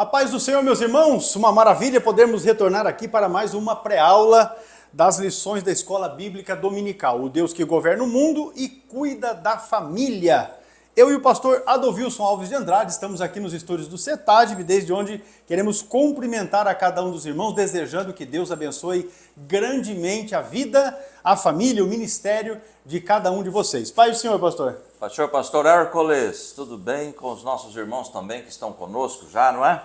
A paz do Senhor, meus irmãos, uma maravilha podermos retornar aqui para mais uma pré-aula das lições da Escola Bíblica Dominical. O Deus que governa o mundo e cuida da família. Eu e o pastor Adolvilson Alves de Andrade estamos aqui nos estúdios do CETADB, desde onde queremos cumprimentar a cada um dos irmãos, desejando que Deus abençoe grandemente a vida, a família, o ministério de cada um de vocês. Paz do Senhor, pastor. Pastor Hércules, tudo bem com os nossos irmãos também que estão conosco já, não é?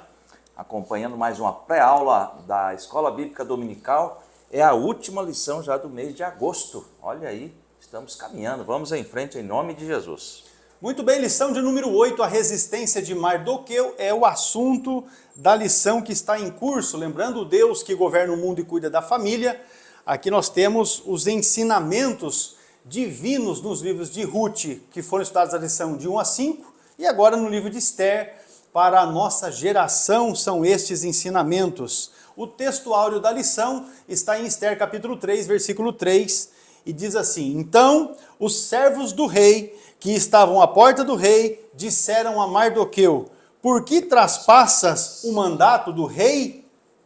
Acompanhando mais uma pré-aula da Escola Bíblica Dominical. É a última lição já do mês de agosto. Olha aí, estamos caminhando. Vamos em frente em nome de Jesus. Muito bem, lição de número 8, a resistência de Mardoqueu, é o assunto da lição que está em curso. Lembrando o Deus que governa o mundo e cuida da família. Aqui nós temos os ensinamentos divinos nos livros de Ruth, que foram estudados a lição de 1 a 5, e agora no livro de Esther, para a nossa geração, são estes ensinamentos. O texto áureo da lição está em Esther capítulo 3, versículo 3, e diz assim: Então os servos do rei, que estavam à porta do rei, disseram a Mardoqueu: Por que traspassas o mandato do rei?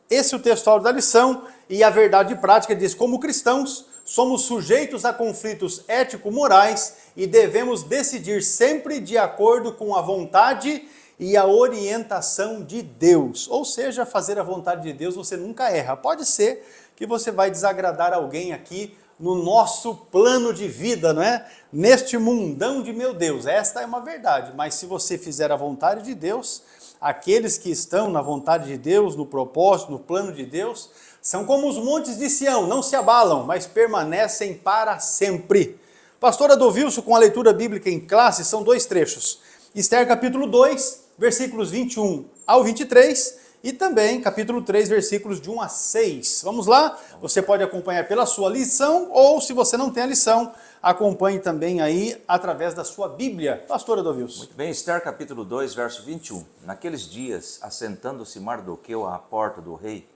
Esse é o texto áureo da lição, e a verdade prática diz: como cristãos, somos sujeitos a conflitos ético-morais e devemos decidir sempre de acordo com a vontade e a orientação de Deus. Ou seja, fazer a vontade de Deus você nunca erra. Pode ser que você vai desagradar alguém aqui no nosso plano de vida, não é? Neste mundão de meu Deus. Esta é uma verdade, mas se você fizer a vontade de Deus, aqueles que estão na vontade de Deus, no propósito, no plano de Deus, são como os montes de Sião, não se abalam, mas permanecem para sempre. Pastor Adolvilson, com a leitura bíblica em classe, são dois trechos. Esther capítulo 2, versículos 21 ao 23, e também capítulo 3, versículos de 1 a 6. Vamos lá? Você pode acompanhar pela sua lição, ou se você não tem a lição, acompanhe também aí através da sua Bíblia. Pastor Adolvilson. Muito bem, Esther capítulo 2, verso 21. Naqueles dias, assentando-se Mardoqueu à porta do rei,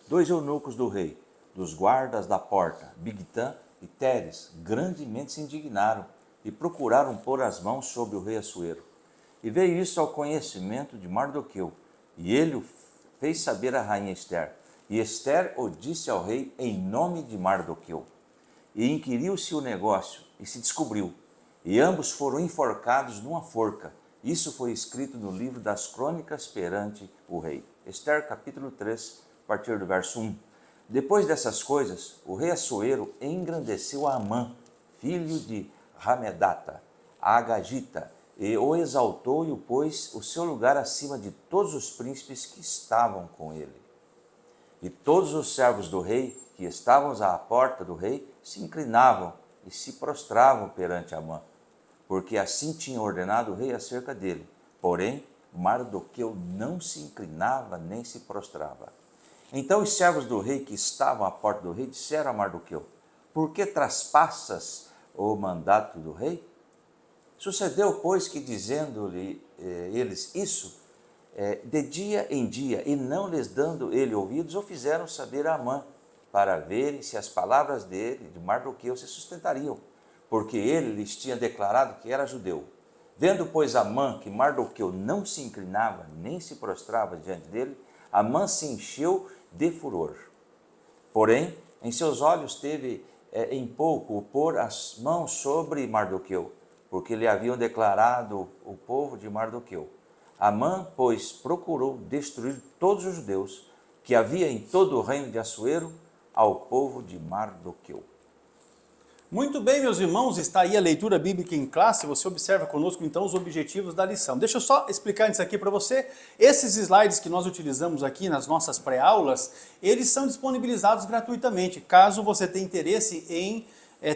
dois eunucos do rei, dos guardas da porta, Bigtã e Teres, grandemente se indignaram e procuraram pôr as mãos sobre o rei Assuero. E veio isso ao conhecimento de Mardoqueu, e ele o fez saber à rainha Esther. E Esther o disse ao rei em nome de Mardoqueu. E inquiriu-se o negócio, e se descobriu. E ambos foram enforcados numa forca. Isso foi escrito no livro das crônicas perante o rei. Esther capítulo 3, a partir do verso 1. Depois dessas coisas, o rei Assuero engrandeceu a Amã, filho de Ramedata, a Agagita, e o exaltou e o pôs o seu lugar acima de todos os príncipes que estavam com ele. E todos os servos do rei, que estavam à porta do rei, se inclinavam e se prostravam perante Amã, porque assim tinha ordenado o rei acerca dele. Porém, Mardoqueu não se inclinava nem se prostrava. Então os servos do rei que estavam à porta do rei disseram a Mardoqueu: Por que traspassas o mandato do rei? Sucedeu, pois, que dizendo-lhe eles isso, de dia em dia, e não lhes dando ele ouvidos, o fizeram saber a Amã, para verem se as palavras dele, de Mardoqueu, se sustentariam, porque ele lhes tinha declarado que era judeu. Vendo, pois, Amã que Mardoqueu não se inclinava, nem se prostrava diante dele, Amã se encheu de furor. Porém, em seus olhos teve em pouco o pôr as mãos sobre Mardoqueu, porque lhe haviam declarado o povo de Mardoqueu. Amã, pois, procurou destruir todos os judeus que havia em todo o reino de Assuero ao povo de Mardoqueu. Muito bem, meus irmãos, está aí a leitura bíblica em classe. Você observa conosco então os objetivos da lição. Deixa eu só explicar isso aqui para você. Esses slides que nós utilizamos aqui nas nossas pré-aulas, eles são disponibilizados gratuitamente. Caso você tenha interesse em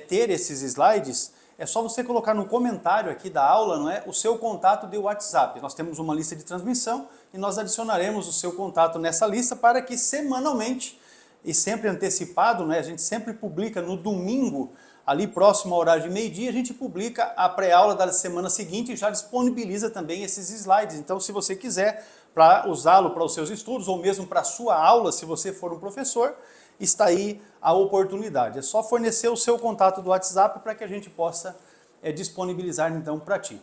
ter esses slides, é só você colocar no comentário aqui da aula, não é, o seu contato de WhatsApp. Nós temos uma lista de transmissão e nós adicionaremos o seu contato nessa lista para que semanalmente e sempre antecipado, né, a gente sempre publica no domingo, ali próximo ao horário de meio-dia, a gente publica a pré-aula da semana seguinte e já disponibiliza também esses slides. Então, se você quiser para usá-lo para os seus estudos ou mesmo para a sua aula, se você for um professor, está aí a oportunidade. É só fornecer o seu contato do WhatsApp para que a gente possa disponibilizar então para ti.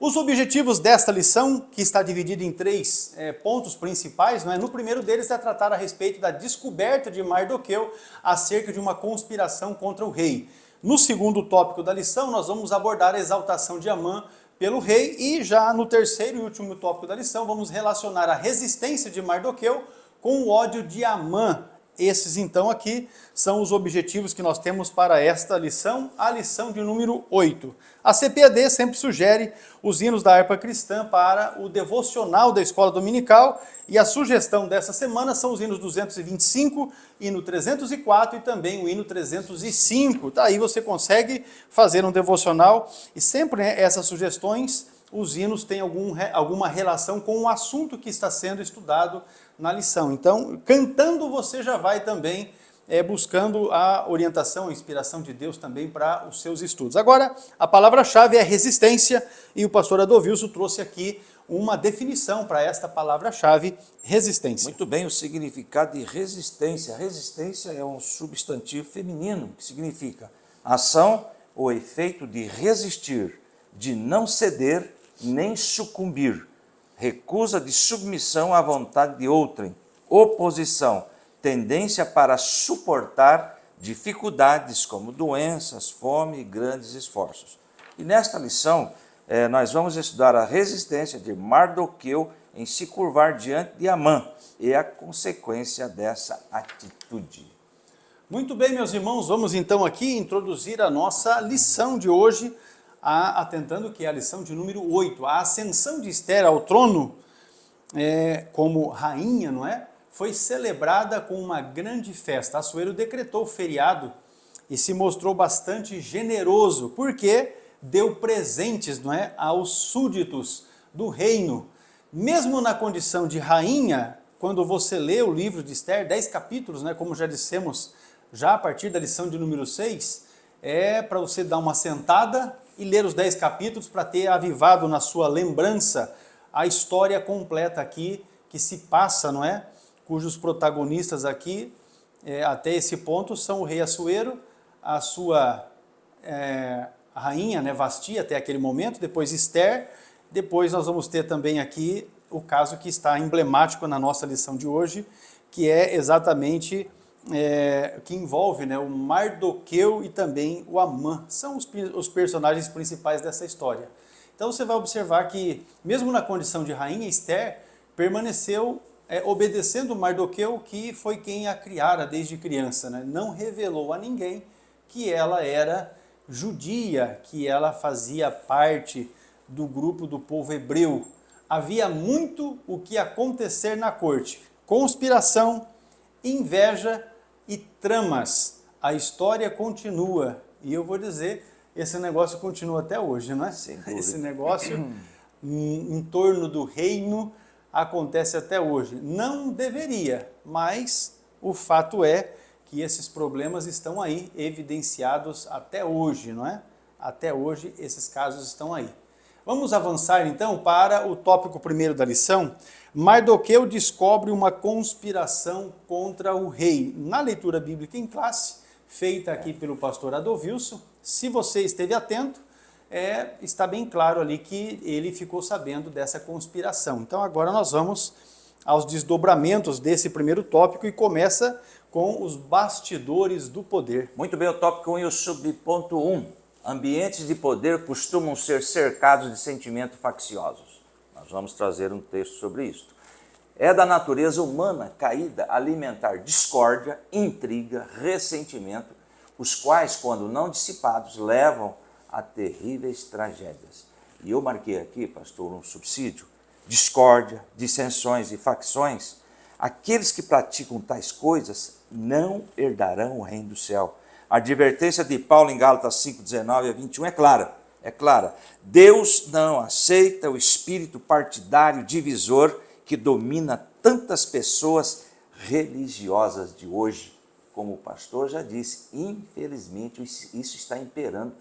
Os objetivos desta lição, que está dividida em 3 pontos principais, no primeiro deles é tratar a respeito da descoberta de Mardoqueu acerca de uma conspiração contra o rei. No segundo tópico da lição, nós vamos abordar a exaltação de Amã pelo rei, e já no terceiro e último tópico da lição, vamos relacionar a resistência de Mardoqueu com o ódio de Amã. Esses, então, aqui são os objetivos que nós temos para esta lição, a lição de número 8. A CPAD sempre sugere os hinos da harpa cristã para o devocional da escola dominical, e a sugestão dessa semana são os hinos 225, hino 304 e também o hino 305. Daí você consegue fazer um devocional, e sempre essas sugestões, os hinos têm alguma relação com o assunto que está sendo estudado na lição. Então, cantando, você já vai também buscando a orientação, a inspiração de Deus também para os seus estudos. Agora, a palavra-chave é resistência, e o pastor Adovilso trouxe aqui uma definição para esta palavra-chave, resistência. Muito bem, o significado de resistência. Resistência é um substantivo feminino, que significa ação ou efeito de resistir, de não ceder nem sucumbir, recusa de submissão à vontade de outrem, oposição, tendência para suportar dificuldades como doenças, fome e grandes esforços. E nesta lição, nós vamos estudar a resistência de Mardoqueu em se curvar diante de Amã e a consequência dessa atitude. Muito bem, meus irmãos, vamos então aqui introduzir a nossa lição de hoje, atentando que é a lição de número 8, a ascensão de Esther ao trono como rainha, não é? Foi celebrada com uma grande festa. Assuero decretou feriado e se mostrou bastante generoso, porque deu presentes, não é, aos súditos do reino. Mesmo na condição de rainha, quando você lê o livro de Esther, 10 capítulos, né, como já dissemos, já a partir da lição de número 6, é para você dar uma sentada e ler os 10 capítulos para ter avivado na sua lembrança a história completa aqui que se passa, não é? Cujos protagonistas aqui, até esse ponto, são o rei Assuero, a sua rainha, né, Vasti, até aquele momento, depois Esther, depois nós vamos ter também aqui o caso que está emblemático na nossa lição de hoje, que é exatamente que envolve, né, o Mardoqueu e também o Amã. São os personagens principais dessa história. Então você vai observar que, mesmo na condição de rainha, Esther permaneceu obedecendo Mardoqueu, que foi quem a criara desde criança, né? Não revelou a ninguém que ela era judia, que ela fazia parte do grupo do povo hebreu. Havia muito o que acontecer na corte: conspiração, inveja e tramas. A história continua, e eu vou dizer, esse negócio continua até hoje, não é? Esse negócio em torno do reino acontece até hoje. Não deveria, mas o fato é que esses problemas estão aí evidenciados até hoje, não é? Até hoje esses casos estão aí. Vamos avançar então para o tópico primeiro da lição. Mardoqueu descobre uma conspiração contra o rei. Na leitura bíblica em classe, feita aqui pelo pastor Adovilso, se você esteve atento, está bem claro ali que ele ficou sabendo dessa conspiração. Então agora nós vamos aos desdobramentos desse primeiro tópico e começa com os bastidores do poder. Muito bem, o tópico 1 e o subponto 1. Ambientes de poder costumam ser cercados de sentimentos facciosos. Nós vamos trazer um texto sobre isso. É da natureza humana caída alimentar discórdia, intriga, ressentimento, os quais, quando não dissipados, levam a terríveis tragédias. E eu marquei aqui, pastor, um subsídio: discórdia, dissensões e facções. Aqueles que praticam tais coisas não herdarão o reino do céu. A advertência de Paulo em Gálatas 5:19-21 é clara. É clara. Deus não aceita o espírito partidário divisor que domina tantas pessoas religiosas de hoje. Como o pastor já disse, infelizmente isso está imperando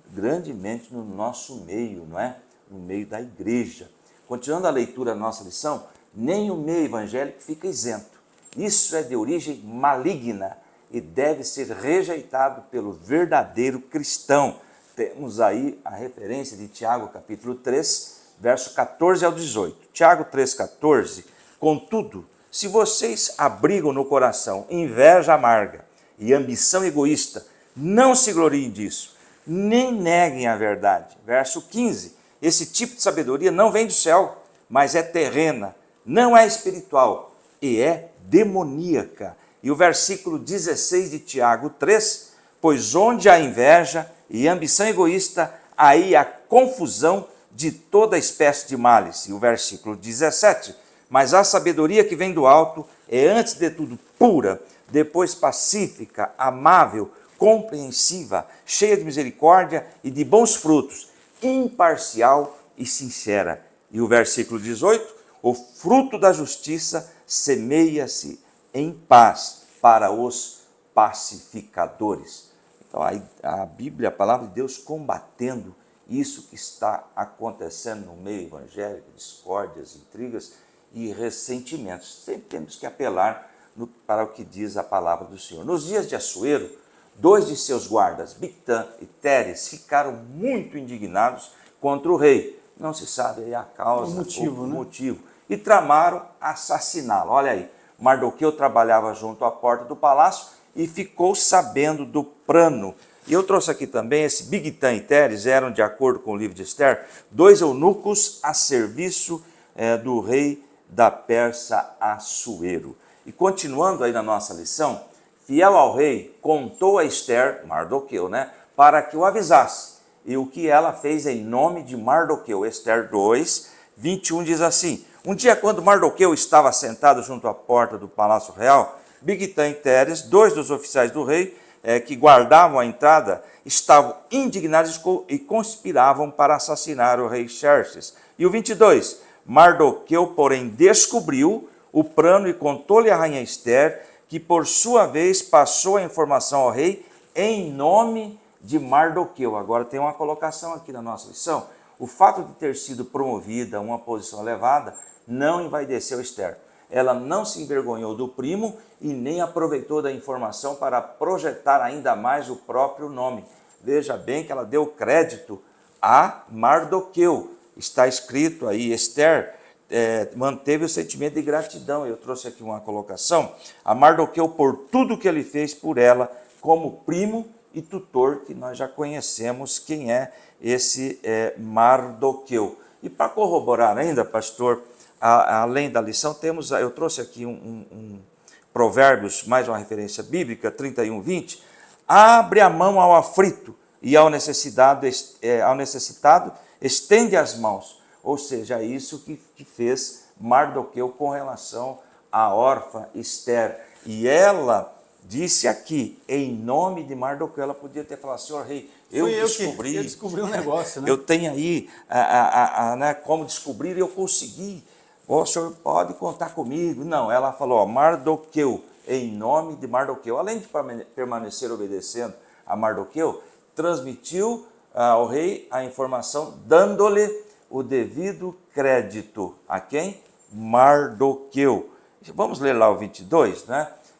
grandemente no nosso meio, não é? No meio da igreja. Continuando a leitura da nossa lição, nem o meio evangélico fica isento. Isso é de origem maligna e deve ser rejeitado pelo verdadeiro cristão. temos aí a referência de Tiago, capítulo 3, verso 14 ao 18. Tiago 3,14. Contudo, se vocês abrigam no coração inveja amarga e ambição egoísta, não se gloriem disso, nem neguem a verdade. Verso 15. Esse tipo de sabedoria não vem do céu, mas é terrena, não é espiritual e é demoníaca. E o versículo 16 de Tiago 3, pois onde há inveja e ambição egoísta, aí há confusão de toda espécie de males. E o versículo 17, mas a sabedoria que vem do alto é antes de tudo pura, depois pacífica, amável, compreensiva, cheia de misericórdia e de bons frutos, imparcial e sincera. E o versículo 18, o fruto da justiça semeia-se em paz para os pacificadores. Então a Bíblia, a palavra de Deus, combatendo isso que está acontecendo no meio evangélico, discórdias, intrigas e ressentimentos. Sempre temos que apelar para o que diz a palavra do Senhor. Nos dias de Assuero, 2 de seus guardas, Bigtã e Teres, ficaram muito indignados contra o rei. Não se sabe aí a causa, o motivo. E tramaram assassiná-lo. Olha aí, Mardoqueu trabalhava junto à porta do palácio e ficou sabendo do plano. E eu trouxe aqui também, esse Bigtã e Teres eram, de acordo com o livro de Esther, 2 eunucos a serviço do rei da Pérsia Assuero. E continuando aí na nossa lição, fiel ao rei, contou a Esther, Mardoqueu, para que o avisasse. E o que ela fez em nome de Mardoqueu. Esther 2, 21 diz assim, um dia quando Mardoqueu estava sentado junto à porta do palácio real, Bigtã e Teres, 2 dos oficiais do rei, que guardavam a entrada, estavam indignados e conspiravam para assassinar o rei Xerxes. E o 22, Mardoqueu, porém, descobriu o plano e contou-lhe a rainha Esther, que por sua vez passou a informação ao rei em nome de Mardoqueu. Agora tem uma colocação aqui na nossa lição. O fato de ter sido promovida a uma posição elevada não envaideceu Esther. Ela não se envergonhou do primo e nem aproveitou da informação para projetar ainda mais o próprio nome. Veja bem que ela deu crédito a Mardoqueu. Está escrito aí, Esther manteve o sentimento de gratidão. Eu trouxe aqui uma colocação. A Mardoqueu por tudo que ele fez por ela como primo e tutor, que nós já conhecemos quem é esse Mardoqueu. E para corroborar ainda, pastor, além da lição, eu trouxe aqui um Provérbios, mais uma referência bíblica, 31, 20. Abre a mão ao aflito e ao necessitado estende as mãos. Ou seja, isso que fez Mardoqueu com relação à órfã Esther. E ela disse aqui, em nome de Mardoqueu, ela podia ter falado, senhor rei, eu descobri um negócio, eu tenho aí como descobrir e eu consegui. O senhor pode contar comigo. Não, ela falou, Mardoqueu, em nome de Mardoqueu. Além de permanecer obedecendo a Mardoqueu, transmitiu ao rei a informação, dando-lhe o devido crédito. A quem? Mardoqueu. Vamos ler lá o 22,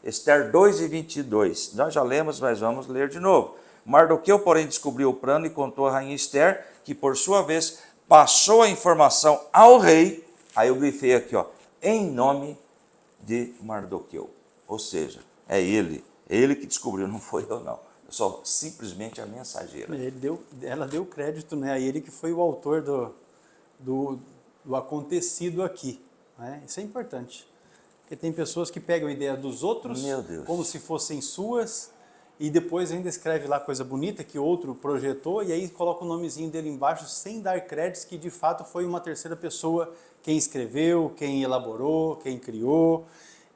Esther 2 e 22. Nós já lemos, mas vamos ler de novo. Mardoqueu, porém, descobriu o plano e contou a rainha Esther, que por sua vez passou a informação ao rei. Aí eu grifei aqui, em nome de Mardoqueu. Ou seja, é ele que descobriu, não foi eu não. Eu sou simplesmente a mensageira. Ela deu crédito, a ele que foi o autor do acontecido aqui. Isso é importante. Porque tem pessoas que pegam a ideia dos outros como se fossem suas e depois ainda escreve lá coisa bonita que outro projetou e aí coloca o nomezinho dele embaixo sem dar créditos que de fato foi uma terceira pessoa quem escreveu, quem elaborou, quem criou.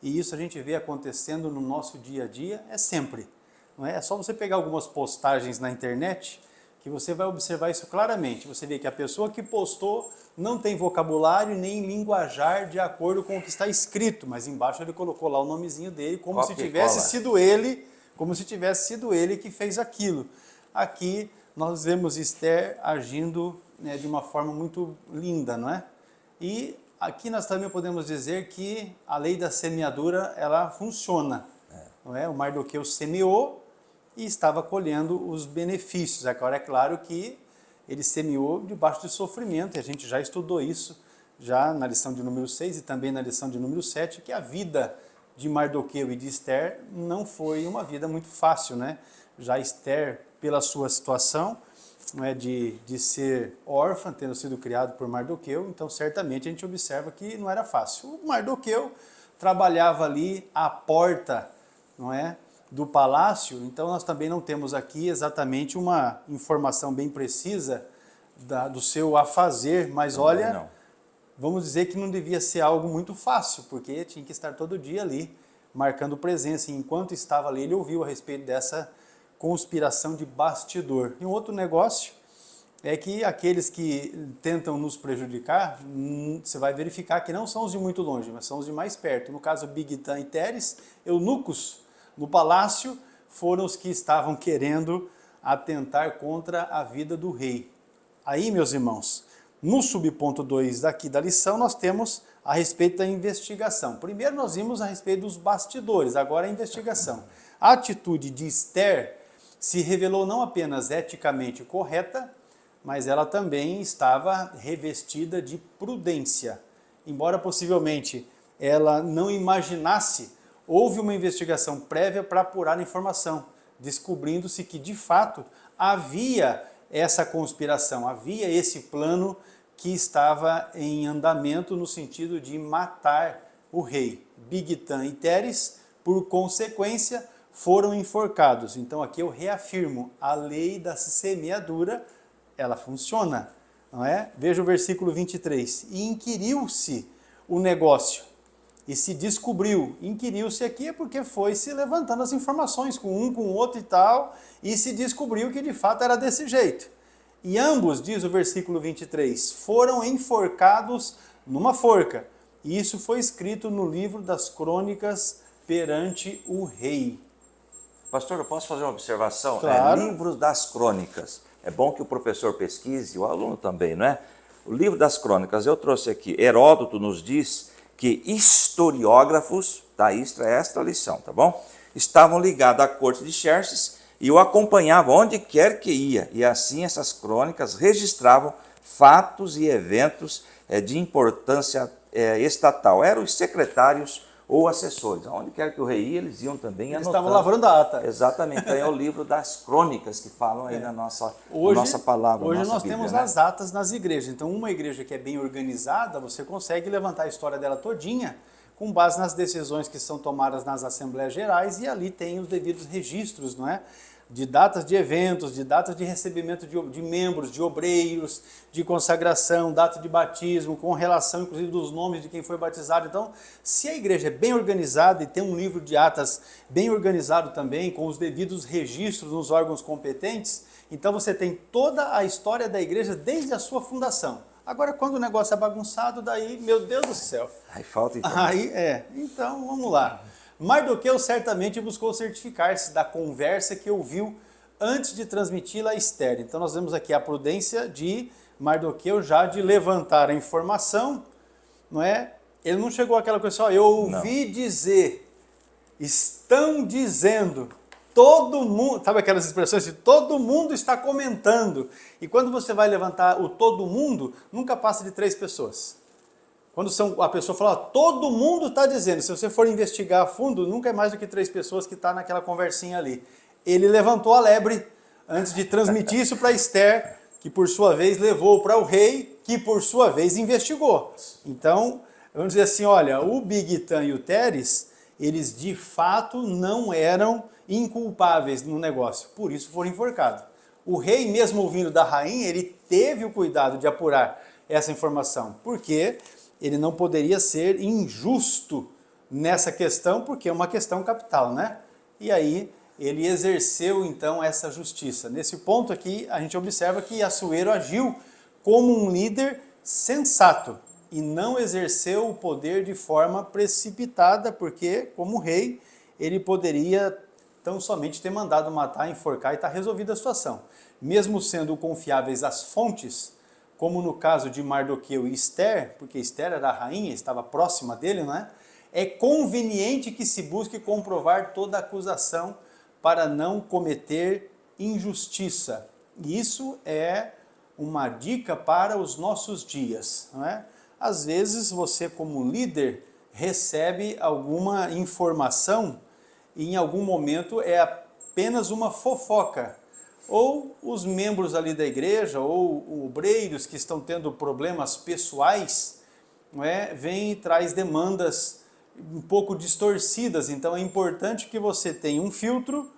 E isso a gente vê acontecendo no nosso dia a dia, sempre. Não é? É só você pegar algumas postagens na internet que você vai observar isso claramente. Você vê que a pessoa que postou não tem vocabulário nem linguajar de acordo com o que está escrito, mas embaixo ele colocou lá o nomezinho dele como se tivesse sido ele que fez aquilo. Aqui nós vemos Esther agindo de uma forma muito linda, não é? E aqui nós também podemos dizer que a lei da semeadura ela funciona. Não é? O Mardoqueu semeou e estava colhendo os benefícios. Agora é claro que ele semeou debaixo de sofrimento, e a gente já estudou isso já na lição de número 6 e também na lição de número 7, que a vida de Mardoqueu e de Esther não foi uma vida muito fácil, né? Já Esther, pela sua situação, né, de ser órfã, tendo sido criado por Mardoqueu, então certamente a gente observa que não era fácil. O Mardoqueu trabalhava ali à porta, não é, do palácio, então nós também não temos aqui exatamente uma informação bem precisa do seu afazer, mas olha, Não. vamos dizer que não devia ser algo muito fácil, porque tinha que estar todo dia ali, marcando presença, e enquanto estava ali ele ouviu a respeito dessa conspiração de bastidor. E um outro negócio é que aqueles que tentam nos prejudicar, você vai verificar que não são os de muito longe, mas são os de mais perto. No caso, Bigtan e Teres, eunucos no palácio, foram os que estavam querendo atentar contra a vida do rei. Aí, meus irmãos, no subponto 2 daqui da lição, nós temos a respeito da investigação. Primeiro nós vimos a respeito dos bastidores, agora a investigação. A atitude de Esther se revelou não apenas eticamente correta, mas ela também estava revestida de prudência. Embora possivelmente ela não imaginasse, houve uma investigação prévia para apurar a informação, descobrindo-se que de fato havia essa conspiração, havia esse plano que estava em andamento no sentido de matar o rei. Bigtan e Teres, por consequência, foram enforcados. Então aqui eu reafirmo, a lei da semeadura, ela funciona, não é? Veja o versículo 23. E inquiriu-se o negócio, e se descobriu. Inquiriu-se aqui é porque foi se levantando as informações com um, com o outro e tal, e se descobriu que de fato era desse jeito. E ambos, diz o versículo 23, foram enforcados numa forca. E isso foi escrito no livro das crônicas perante o rei. Pastor, eu posso fazer uma observação? Claro. Livros das crônicas. É bom que o professor pesquise, o aluno também, não é? O livro das crônicas, eu trouxe aqui, Heródoto nos diz que historiógrafos, tá, isto é esta lição, tá bom? Estavam ligados à corte de Xerxes e o acompanhavam onde quer que ia. E assim essas crônicas registravam fatos e eventos de importância estatal. Eram os secretários ou assessores. Aonde quer que o rei ia, eles iam também Eles anotando. estavam lavrando a ata. Exatamente. Então é o livro das crônicas que falam aí na nossa palavra. Hoje nossa nós Bíblia, temos né? as atas nas igrejas. Então uma igreja que é bem organizada, você consegue levantar a história dela todinha com base nas decisões que são tomadas nas Assembleias Gerais, e ali tem os devidos registros, não é? De datas de eventos, de datas de recebimento de membros, de obreiros, de consagração, data de batismo, com relação inclusive dos nomes de quem foi batizado. Então, se a igreja é bem organizada e tem um livro de atas bem organizado também, com os devidos registros nos órgãos competentes, então você tem toda a história da igreja desde a sua fundação. Agora, quando o negócio é bagunçado, daí, meu Deus do céu. Aí falta informação. Aí, então, vamos lá. Mardoqueu certamente buscou certificar-se da conversa que ouviu antes de transmiti-la a Esther. Então nós vemos aqui a prudência de Mardoqueu já de levantar a informação, não é? Ele não chegou àquela coisa só, eu ouvi dizer, estão dizendo, todo mundo, sabe aquelas expressões de todo mundo está comentando. E quando você vai levantar o todo mundo, nunca passa de 3 pessoas. Quando a pessoa fala, todo mundo está dizendo, se você for investigar a fundo, nunca é mais do que 3 pessoas que estão naquela conversinha ali. Ele levantou a lebre antes de transmitir isso para Esther, que por sua vez levou para o rei, que por sua vez investigou. Então, vamos dizer assim, olha, o Bigtan e o Teres, eles de fato não eram inculpáveis no negócio, por isso foram enforcados. O rei, mesmo ouvindo da rainha, ele teve o cuidado de apurar essa informação, porque ele não poderia ser injusto nessa questão, porque é uma questão capital, né? E aí ele exerceu então essa justiça. Nesse ponto aqui, a gente observa que Assuero agiu como um líder sensato e não exerceu o poder de forma precipitada, porque como rei, ele poderia tão somente ter mandado matar, enforcar e estar resolvida a situação. Mesmo sendo confiáveis as fontes, como no caso de Mardoqueu e Esther, porque Esther era a rainha, estava próxima dele, não é? É conveniente que se busque comprovar toda acusação para não cometer injustiça. Isso é uma dica para os nossos dias, não é? Às vezes você, como líder, recebe alguma informação e em algum momento é apenas uma fofoca. Ou os membros ali da igreja, ou obreiros que estão tendo problemas pessoais, não é? Vêm e traz demandas um pouco distorcidas. Então é importante que você tenha um filtro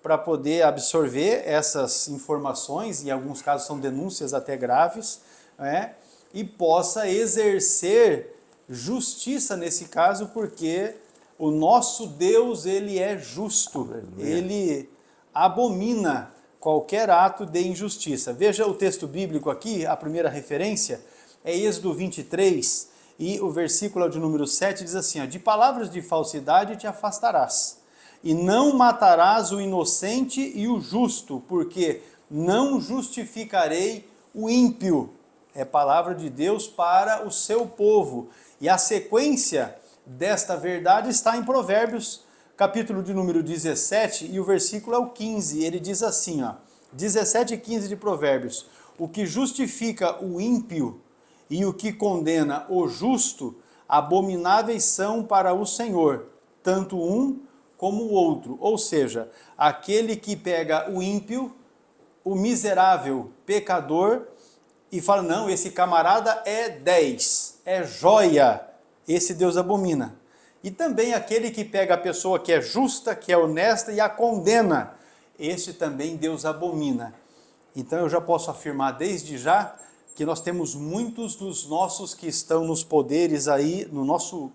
para poder absorver essas informações, em alguns casos são denúncias até graves, né? E possa exercer justiça nesse caso, porque o nosso Deus, ele é justo, ele abomina qualquer ato de injustiça. Veja o texto bíblico aqui, a primeira referência é Êxodo 23, e o versículo de número 7 diz assim, ó, de palavras de falsidade te afastarás, e não matarás o inocente e o justo, porque não justificarei o ímpio. É palavra de Deus para o seu povo. E a sequência desta verdade está em Provérbios, capítulo de número 17, e o versículo é o 15. Ele diz assim, ó, 17 e 15 de Provérbios, o que justifica o ímpio e o que condena o justo, abomináveis são para o Senhor, tanto um como o outro. Ou seja, aquele que pega o ímpio, o miserável pecador, e fala, não, esse camarada é 10, é joia, esse Deus abomina. E também aquele que pega a pessoa que é justa, que é honesta e a condena, esse também Deus abomina. Então eu já posso afirmar desde já que nós temos muitos dos nossos que estão nos poderes aí, no nosso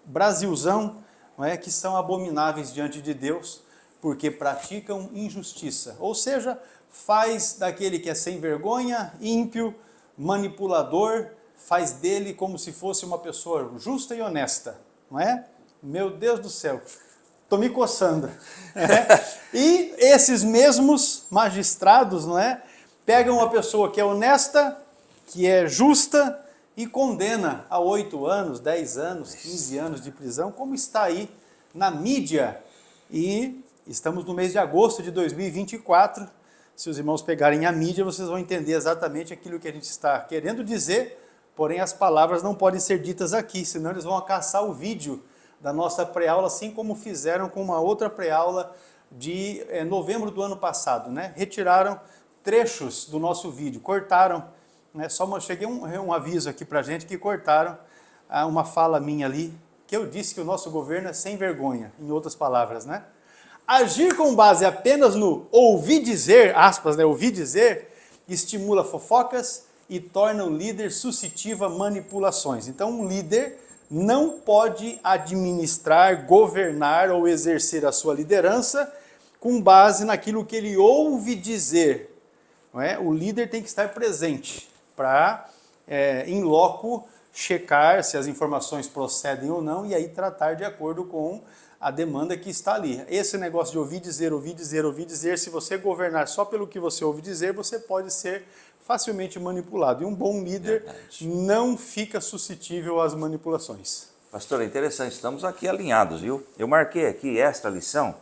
Brasilzão, não é, que são abomináveis diante de Deus, porque praticam injustiça. Ou seja, faz daquele que é sem vergonha, ímpio, manipulador, faz dele como se fosse uma pessoa justa e honesta, não é? Meu Deus do céu, estou me coçando. E esses mesmos magistrados, não é? Pegam uma pessoa que é honesta, que é justa e condena a 8 anos, 10 anos, 15 anos de prisão, como está aí na mídia. E estamos no mês de agosto de 2024. Se os irmãos pegarem a mídia, vocês vão entender exatamente aquilo que a gente está querendo dizer, porém as palavras não podem ser ditas aqui, senão eles vão caçar o vídeo da nossa pré-aula, assim como fizeram com uma outra pré-aula de novembro do ano passado, né? Retiraram trechos do nosso vídeo, cortaram, né? Cheguei um aviso aqui pra gente que cortaram uma fala minha ali, que eu disse que o nosso governo é sem vergonha, em outras palavras, né? Agir com base apenas no ouvir dizer, aspas, né, ouvir dizer, estimula fofocas e torna o líder suscetível a manipulações. Então, um líder não pode administrar, governar ou exercer a sua liderança com base naquilo que ele ouve dizer. Não é? O líder tem que estar presente para, em loco, checar se as informações procedem ou não e aí tratar de acordo com a demanda que está ali. Esse negócio de ouvir dizer, ouvir dizer, ouvir dizer, se você governar só pelo que você ouve dizer, você pode ser facilmente manipulado. E um bom líder não fica suscetível às manipulações. Pastor, é interessante, estamos aqui alinhados, viu? Eu marquei aqui esta lição.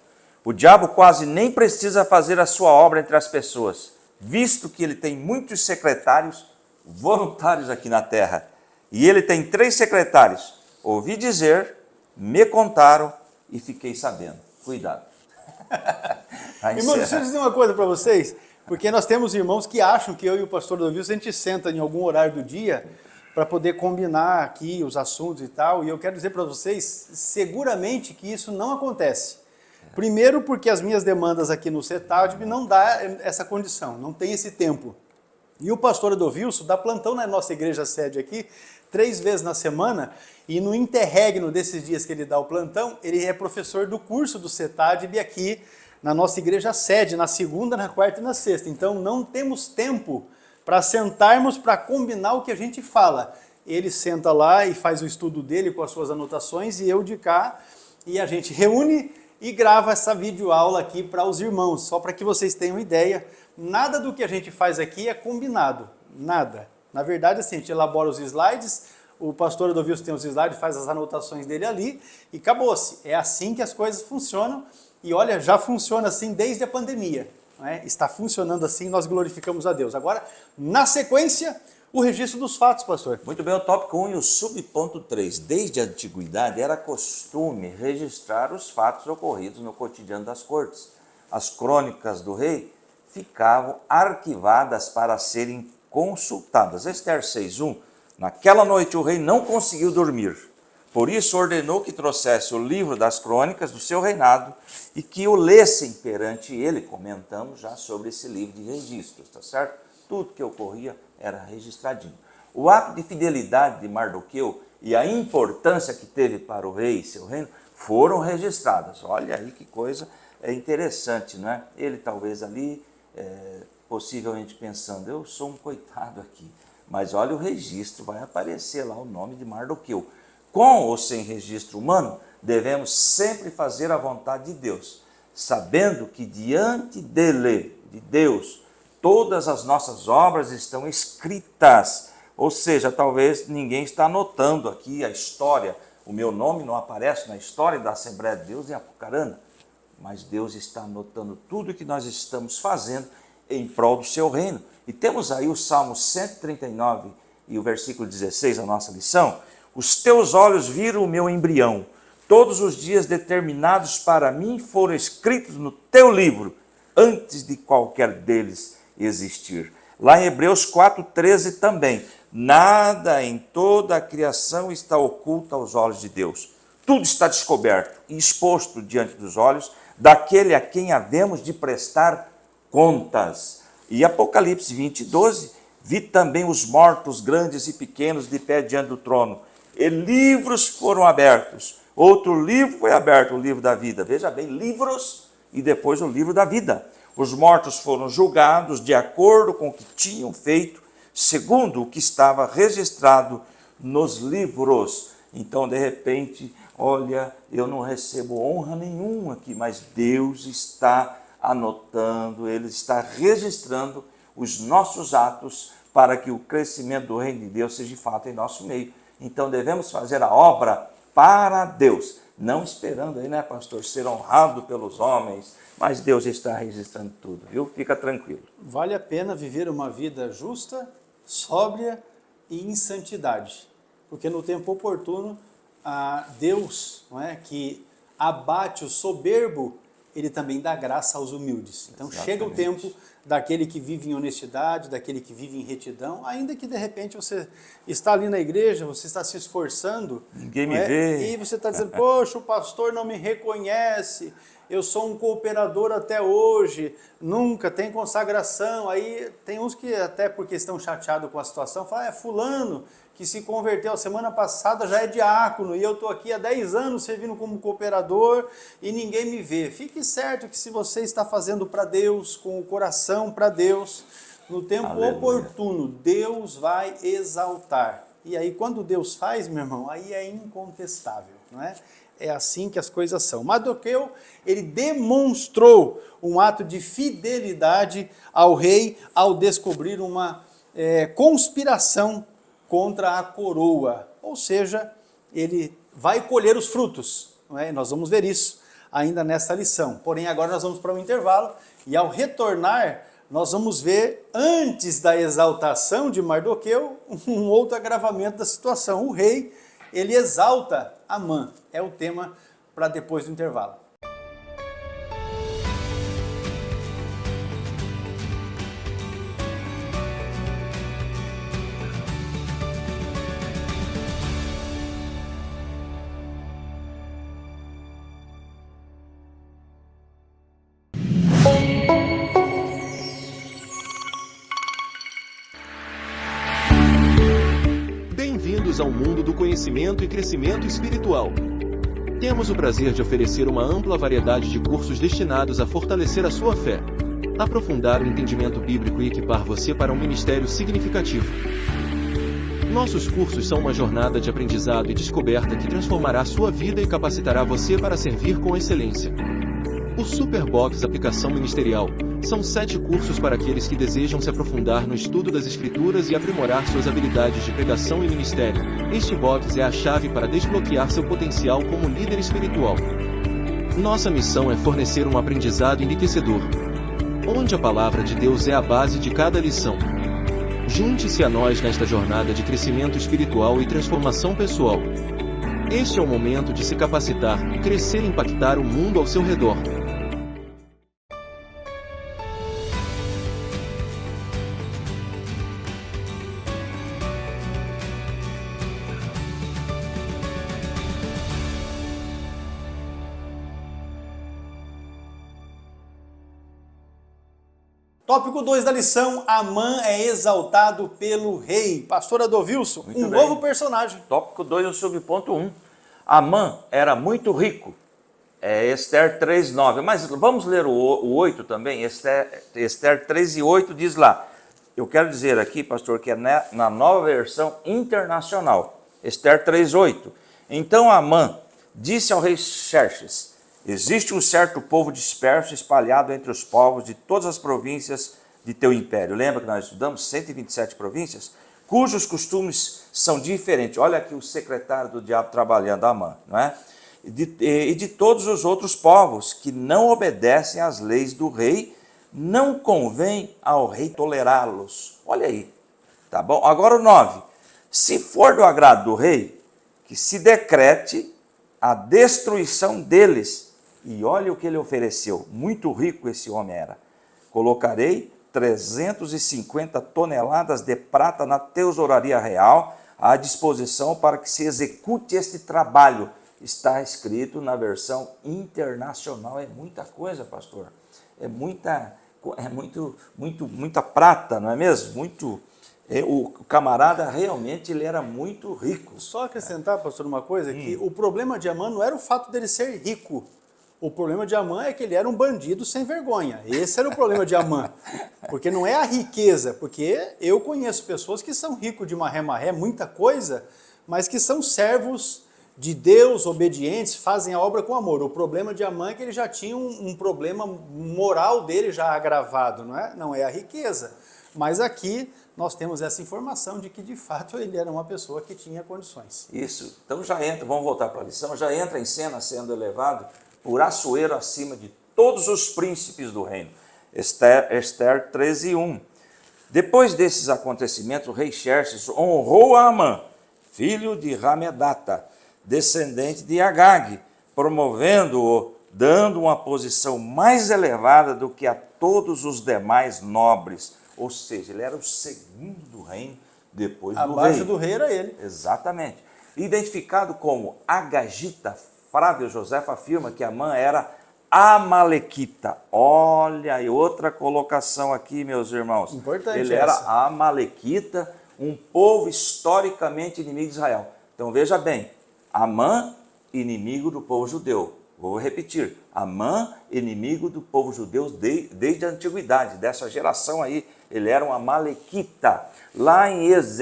O diabo quase nem precisa fazer a sua obra entre as pessoas, visto que ele tem muitos secretários voluntários aqui na terra. E ele tem 3 secretários. Ouvi dizer, me contaram e fiquei sabendo. Cuidado. Irmão, deixa eu dizer uma coisa para vocês, porque nós temos irmãos que acham que eu e o pastor Dovilson, a gente senta em algum horário do dia para poder combinar aqui os assuntos e tal, e eu quero dizer para vocês, seguramente que isso não acontece. Primeiro porque as minhas demandas aqui no CETADB não dá essa condição, não tem esse tempo. E o pastor Dovilson dá plantão na nossa igreja sede aqui, 3 vezes na semana, e no interregno desses dias que ele dá o plantão, ele é professor do curso do CETADB aqui na nossa igreja sede, na segunda, na quarta e na sexta. Então não temos tempo para sentarmos para combinar o que a gente fala. Ele senta lá e faz o estudo dele com as suas anotações e eu de cá, e a gente reúne e grava essa videoaula aqui para os irmãos, só para que vocês tenham ideia. Nada do que a gente faz aqui é combinado, nada. Na verdade, assim, a gente elabora os slides, o pastor Dovilson tem os slides, faz as anotações dele ali e acabou-se. É assim que as coisas funcionam E olha, já funciona assim desde a pandemia. Não é? Está funcionando assim, nós glorificamos a Deus. Agora, na sequência, o registro dos fatos, pastor. Muito bem, o tópico 1 e o subponto 3. Desde a antiguidade era costume registrar os fatos ocorridos no cotidiano das cortes. As crônicas do rei ficavam arquivadas para serem consultadas. Esther 6:1. Naquela noite o rei não conseguiu dormir. Por isso ordenou que trouxesse o livro das crônicas do seu reinado e que o lessem perante ele. Comentamos já sobre esse livro de registros, tá certo? Tudo que ocorria era registradinho. O ato de fidelidade de Mardoqueu e a importância que teve para o rei e seu reino foram registradas. Olha aí que coisa interessante, não é? Ele talvez ali, possivelmente pensando, eu sou um coitado aqui. Mas olha o registro, vai aparecer lá o nome de Mardoqueu. Com ou sem registro humano, devemos sempre fazer a vontade de Deus, sabendo que diante dele, de Deus, todas as nossas obras estão escritas. Ou seja, talvez ninguém está anotando aqui a história. O meu nome não aparece na história da Assembleia de Deus em Apucarana, mas Deus está anotando tudo o que nós estamos fazendo em prol do seu reino. E temos aí o Salmo 139 e o versículo 16, a nossa lição. Os teus olhos viram o meu embrião. Todos os dias determinados para mim foram escritos no teu livro, antes de qualquer deles existir. Lá em Hebreus 4:13 também. Nada em toda a criação está oculto aos olhos de Deus. Tudo está descoberto e exposto diante dos olhos daquele a quem havemos de prestar contas. E Apocalipse 20:12. Vi também os mortos, grandes e pequenos, de pé diante do trono. E livros foram abertos. Outro livro foi aberto, o livro da vida. Veja bem, livros e depois o livro da vida. Os mortos foram julgados de acordo com o que tinham feito, segundo o que estava registrado nos livros. Então, de repente, olha, eu não recebo honra nenhuma aqui, mas Deus está anotando, Ele está registrando os nossos atos para que o crescimento do reino de Deus seja de fato em nosso meio. Então devemos fazer a obra para Deus, não esperando aí, né, pastor, ser honrado pelos homens, mas Deus está registrando tudo, viu? Fica tranquilo. Vale a pena viver uma vida justa, sóbria e em santidade, porque no tempo oportuno, Deus, não é, que abate o soberbo, Ele também dá graça aos humildes. Então chega o tempo daquele que vive em honestidade, daquele que vive em retidão, ainda que de repente você está ali na igreja, você está se esforçando, ninguém me vê, e você está dizendo, poxa, o pastor não me reconhece, eu sou um cooperador até hoje, nunca tem consagração. Aí tem uns que até porque estão chateados com a situação, falam, fulano que se converteu a semana passada já é diácono e eu estou aqui há 10 anos servindo como cooperador e ninguém me vê. Fique certo que se você está fazendo para Deus, com o coração para Deus, no tempo oportuno, Deus vai exaltar. E aí quando Deus faz, meu irmão, aí é incontestável, não é? É assim que as coisas são. Mardoqueu, ele demonstrou um ato de fidelidade ao rei ao descobrir uma conspiração contra a coroa. Ou seja, ele vai colher os frutos. Não é? Nós vamos ver isso ainda nessa lição. Porém, agora nós vamos para um intervalo e ao retornar, nós vamos ver, antes da exaltação de Mardoqueu, um outro agravamento da situação. O rei, ele exalta Amã. É o tema para depois do intervalo. Bem-vindos ao mundo do conhecimento e crescimento espiritual. Temos o prazer de oferecer uma ampla variedade de cursos destinados a fortalecer a sua fé, aprofundar o entendimento bíblico e equipar você para um ministério significativo. Nossos cursos são uma jornada de aprendizado e descoberta que transformará sua vida e capacitará você para servir com excelência. O Superbox Aplicação Ministerial são 7 cursos para aqueles que desejam se aprofundar no estudo das Escrituras e aprimorar suas habilidades de pregação e ministério. Este box é a chave para desbloquear seu potencial como líder espiritual. Nossa missão é fornecer um aprendizado enriquecedor, onde a palavra de Deus é a base de cada lição. Junte-se a nós nesta jornada de crescimento espiritual e transformação pessoal. Este é o momento de se capacitar, crescer e impactar o mundo ao seu redor. Tópico 2 da lição, Amã é exaltado pelo rei. Pastor Adovilson, Muito um bem. novo personagem. Tópico 2, o subponto 1. Amã era muito rico. Esther 3:9. Mas vamos ler o 8 também. Esther 3:8 diz lá. Eu quero dizer aqui, pastor, que é na nova versão internacional. Esther 3:8. Então Amã disse ao rei Xerxes: existe um certo povo disperso, espalhado entre os povos de todas as províncias de teu império. Lembra que nós estudamos 127 províncias? Cujos costumes são diferentes. Olha aqui o secretário do diabo trabalhando, Amã, não é? E de todos os outros povos que não obedecem às leis do rei, não convém ao rei tolerá-los. Olha aí, tá bom? Agora o 9. Se for do agrado do rei, que se decrete a destruição deles. E olha o que ele ofereceu. Muito rico esse homem era. Colocarei 350 toneladas de prata na tesouraria real à disposição para que se execute este trabalho. Está escrito na versão internacional. É muita coisa, pastor. Muita prata, não é mesmo? O camarada realmente ele era muito rico. Só acrescentar, pastor, uma coisa, que o problema de Amã não era o fato dele ser rico. O problema de Amã é que ele era um bandido sem vergonha. Esse era o problema de Amã. Porque não é a riqueza, porque eu conheço pessoas que são ricos de marré-marré, muita coisa, mas que são servos de Deus, obedientes, fazem a obra com amor. O problema de Amã é que ele já tinha um problema moral dele já agravado, não é? Não é a riqueza. Mas aqui nós temos essa informação de que, de fato, ele era uma pessoa que tinha condições. Isso. Então já entra, vamos voltar para a lição, já entra em cena sendo elevado por Assuero acima de todos os príncipes do reino. Esther 13:1. Depois desses acontecimentos, o rei Xerxes honrou a Amã, filho de Ramedata, descendente de Agag, promovendo-o, dando uma posição mais elevada do que a todos os demais nobres. Ou seja, ele era o segundo do reino depois do rei. Abaixo do rei era ele. Exatamente. Identificado como Agagita, Flávio José afirma que Amã era amalequita. Olha, e outra colocação aqui, meus irmãos. Importante ele era amalequita, um povo historicamente inimigo de Israel. Então veja bem, Amã, inimigo do povo judeu. Vou repetir, Amã, inimigo do povo judeu desde a antiguidade, dessa geração aí, ele era um amalequita. Lá em Êxodo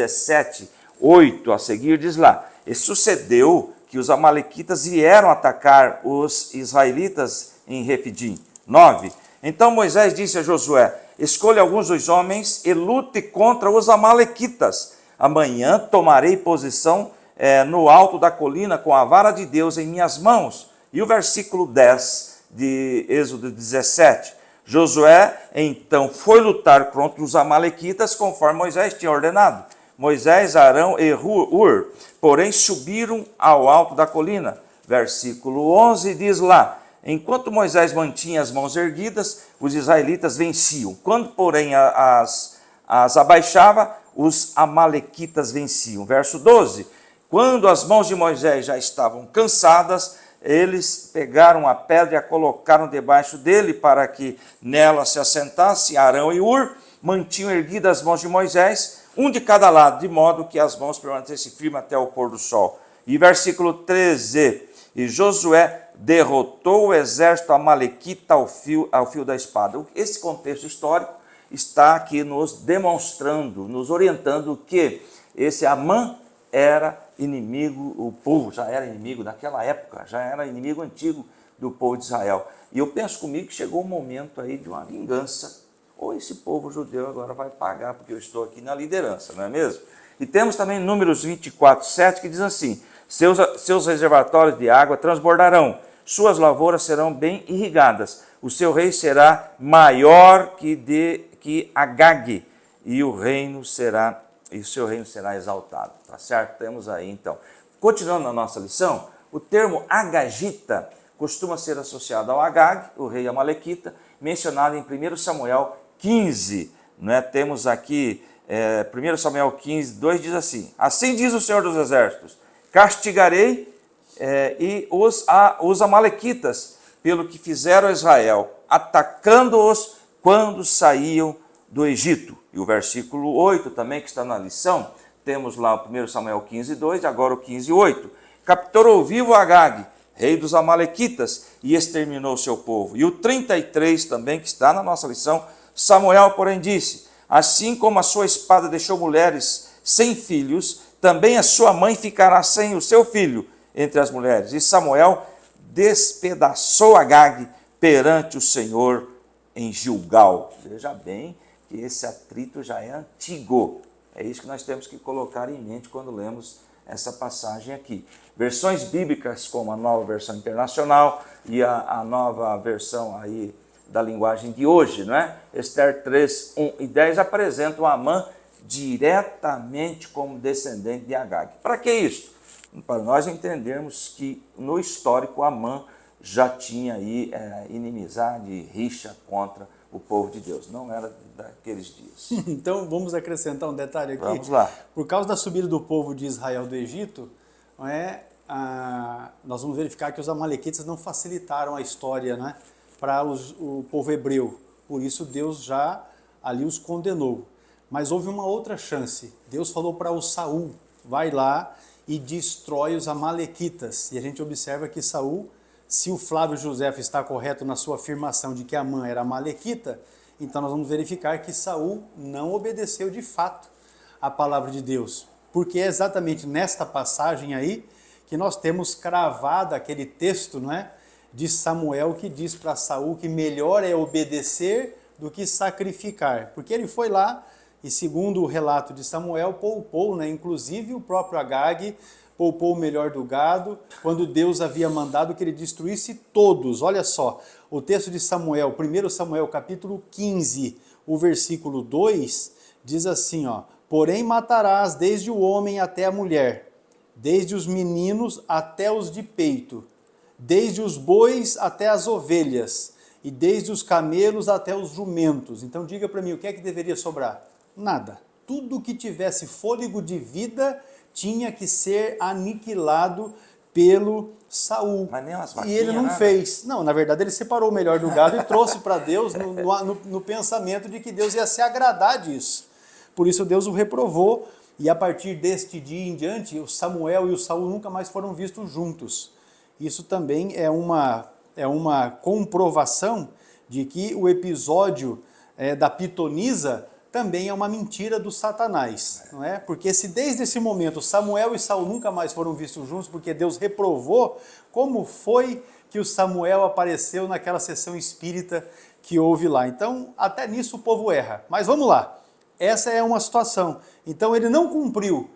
17:8, a seguir diz lá, e sucedeu que os amalequitas vieram atacar os israelitas em Refidim. 9. Então Moisés disse a Josué, escolha alguns dos homens e lute contra os amalequitas. Amanhã tomarei posição no alto da colina com a vara de Deus em minhas mãos. E o versículo 10 de Êxodo 17. Josué então foi lutar contra os amalequitas conforme Moisés tinha ordenado. Moisés, Arão e Hur, porém, subiram ao alto da colina. Versículo 11 diz lá, enquanto Moisés mantinha as mãos erguidas, os israelitas venciam. Quando, porém, as abaixava, os amalequitas venciam. Verso 12, quando as mãos de Moisés já estavam cansadas, eles pegaram a pedra e a colocaram debaixo dele para que nela se assentasse. Arão e Hur mantinham erguidas as mãos de Moisés, um de cada lado, de modo que as mãos permanecessem firmes até o pôr do sol. E versículo 13, e Josué derrotou o exército amalequita ao fio da espada. Esse contexto histórico está aqui nos demonstrando, nos orientando que esse Amã era inimigo, o povo já era inimigo naquela época, já era inimigo antigo do povo de Israel. E eu penso comigo que chegou o momento aí de uma vingança, ou esse povo judeu agora vai pagar, porque eu estou aqui na liderança, não é mesmo? E temos também Números 24:7, que diz assim, seus reservatórios de água transbordarão, suas lavouras serão bem irrigadas, o seu rei será maior que Agag, e o seu reino será exaltado. Tá certo? Temos aí então. Continuando na nossa lição, o termo Agagita costuma ser associado ao Agag, o rei amalequita, mencionado em 1 Samuel 15. Né? Temos aqui 1 Samuel 15, 2 diz assim: assim diz o Senhor dos Exércitos, castigarei os amalequitas pelo que fizeram a Israel, atacando-os quando saíam do Egito. E o versículo 8 também, que está na lição, temos lá o 1 Samuel 15, 2, agora o 15, 8. Capturou vivo Agag, rei dos amalequitas, e exterminou o seu povo. E o 33 também, que está na nossa lição, Samuel, porém, disse: assim como a sua espada deixou mulheres sem filhos, também a sua mãe ficará sem o seu filho entre as mulheres. E Samuel despedaçou Agag perante o Senhor em Gilgal. Veja bem que esse atrito já é antigo. É isso que nós temos que colocar em mente quando lemos essa passagem aqui. Versões bíblicas, como a Nova Versão Internacional e a nova versão aí da linguagem de hoje, não é? Esther 3, 1 e 10 apresentam Amã diretamente como descendente de Agag. Para que isso? Para nós entendermos que no histórico Amã já tinha aí inimizade, rixa contra o povo de Deus. Não era daqueles dias. Então vamos acrescentar um detalhe aqui. Vamos lá. Por causa da subida do povo de Israel do Egito, nós vamos verificar que os amalequitas não facilitaram a história, né, para o povo hebreu. Por isso Deus já ali os condenou. Mas houve uma outra chance. Deus falou para o Saul: vai lá e destrói os amalequitas. E a gente observa que Saul, se o Flávio Josefo está correto na sua afirmação de que Amã era amalequita, então nós vamos verificar que Saul não obedeceu de fato a palavra de Deus. Porque é exatamente nesta passagem aí que nós temos cravado aquele texto, não é, de Samuel, que diz para Saul que melhor é obedecer do que sacrificar. Porque ele foi lá e, segundo o relato de Samuel, poupou, né, inclusive o próprio Agag, poupou o melhor do gado, quando Deus havia mandado que ele destruísse todos. Olha só, o texto de Samuel, 1 Samuel capítulo 15, o versículo 2, diz assim, ó: porém matarás desde o homem até a mulher, desde os meninos até os de peito, desde os bois até as ovelhas, e desde os camelos até os jumentos. Então diga para mim, o que é que deveria sobrar? Nada. Tudo que tivesse fôlego de vida tinha que ser aniquilado pelo Saul. Mas nem umas E vaquinhas, ele não nada. fez. Não, na verdade ele separou o melhor do gado e trouxe para Deus no pensamento de que Deus ia se agradar disso. Por isso Deus o reprovou, e a partir deste dia em diante, o Samuel e o Saul nunca mais foram vistos juntos. Isso também é uma comprovação de que o episódio da pitonisa também é uma mentira do Satanás, não é? Porque se desde esse momento Samuel e Saul nunca mais foram vistos juntos porque Deus reprovou, como foi que o Samuel apareceu naquela sessão espírita que houve lá? Então, até nisso o povo erra. Mas vamos lá, essa é uma situação. Então ele não cumpriu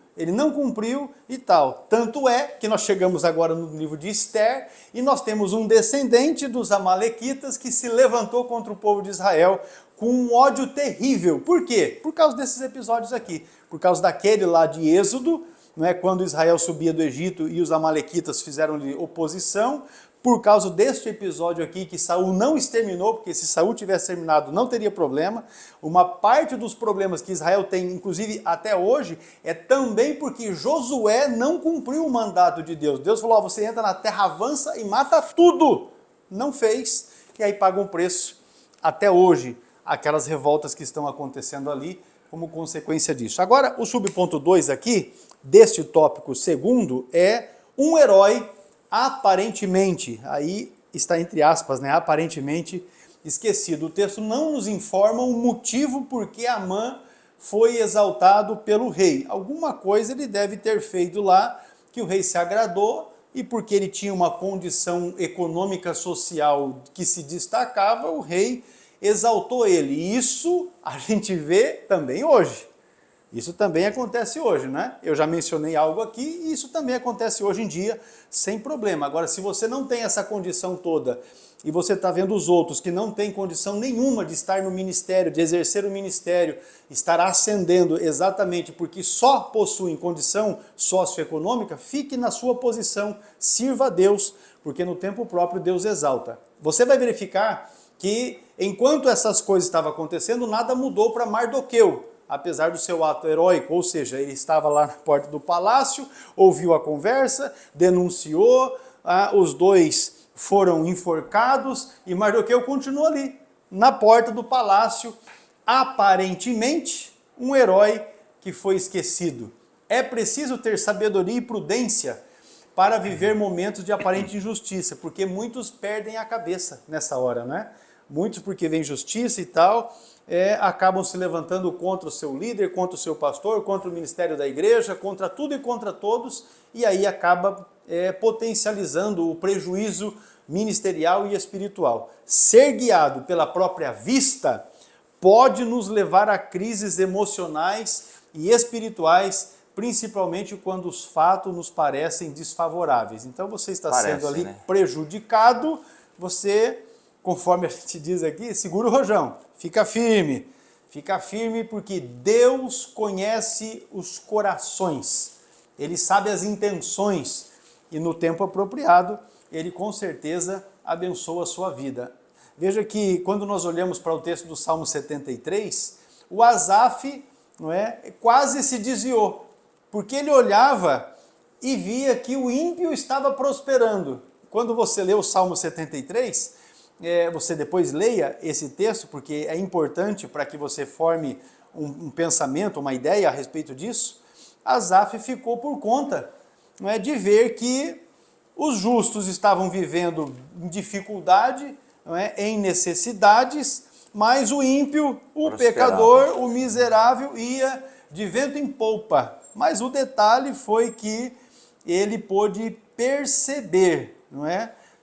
e tal. Tanto é que nós chegamos agora no livro de Esther e nós temos um descendente dos amalequitas que se levantou contra o povo de Israel com um ódio terrível. Por quê? Por causa desses episódios aqui. Por causa daquele lá de Êxodo, não é, quando Israel subia do Egito e os amalequitas fizeram-lhe oposição. Por causa deste episódio aqui, que Saul não exterminou, porque se Saul tivesse terminado não teria problema. Uma parte dos problemas que Israel tem, inclusive até hoje, é também porque Josué não cumpriu o mandato de Deus. Deus falou, você entra na terra, avança e mata tudo. Não fez, e aí paga um preço até hoje, aquelas revoltas que estão acontecendo ali como consequência disso. Agora, o subponto 2 aqui, deste tópico segundo, é um herói aparentemente, aí está entre aspas, né, aparentemente esquecido. O texto não nos informa o motivo por que Amã foi exaltado pelo rei. Alguma coisa ele deve ter feito lá, que o rei se agradou, e porque ele tinha uma condição econômica social que se destacava, o rei exaltou ele. E isso a gente vê também hoje. Isso também acontece hoje, né? Eu já mencionei algo aqui e isso também acontece hoje em dia sem problema. Agora, se você não tem essa condição toda e você está vendo os outros que não têm condição nenhuma de estar no ministério, de exercer o ministério, estar ascendendo exatamente porque só possuem condição socioeconômica, fique na sua posição, sirva a Deus, porque no tempo próprio Deus exalta. Você vai verificar que enquanto essas coisas estavam acontecendo, nada mudou para Mardoqueu, apesar do seu ato heróico, ou seja, ele estava lá na porta do palácio, ouviu a conversa, denunciou, os dois foram enforcados e Mardoqueu continua ali, na porta do palácio, aparentemente um herói que foi esquecido. É preciso ter sabedoria e prudência para viver momentos de aparente injustiça, porque muitos perdem a cabeça nessa hora, né? Muitos, porque vem justiça e tal, acabam se levantando contra o seu líder, contra o seu pastor, contra o ministério da igreja, contra tudo e contra todos, e aí acaba potencializando o prejuízo ministerial e espiritual. Ser guiado pela própria vista pode nos levar a crises emocionais e espirituais, principalmente quando os fatos nos parecem desfavoráveis. Então você está sendo ali prejudicado, você, conforme a gente diz aqui, segura o rojão, fica firme porque Deus conhece os corações, Ele sabe as intenções e no tempo apropriado, Ele com certeza abençoa a sua vida. Veja que quando nós olhamos para o texto do Salmo 73, o Asaf, quase se desviou, porque ele olhava e via que o ímpio estava prosperando. Quando você lê o Salmo 73, você depois leia esse texto, porque é importante para que você forme um pensamento, uma ideia a respeito disso. Asaf ficou por conta de ver que os justos estavam vivendo em dificuldade, em necessidades, mas o ímpio, o pecador, o miserável ia de vento em polpa. Mas o detalhe foi que ele pôde perceber,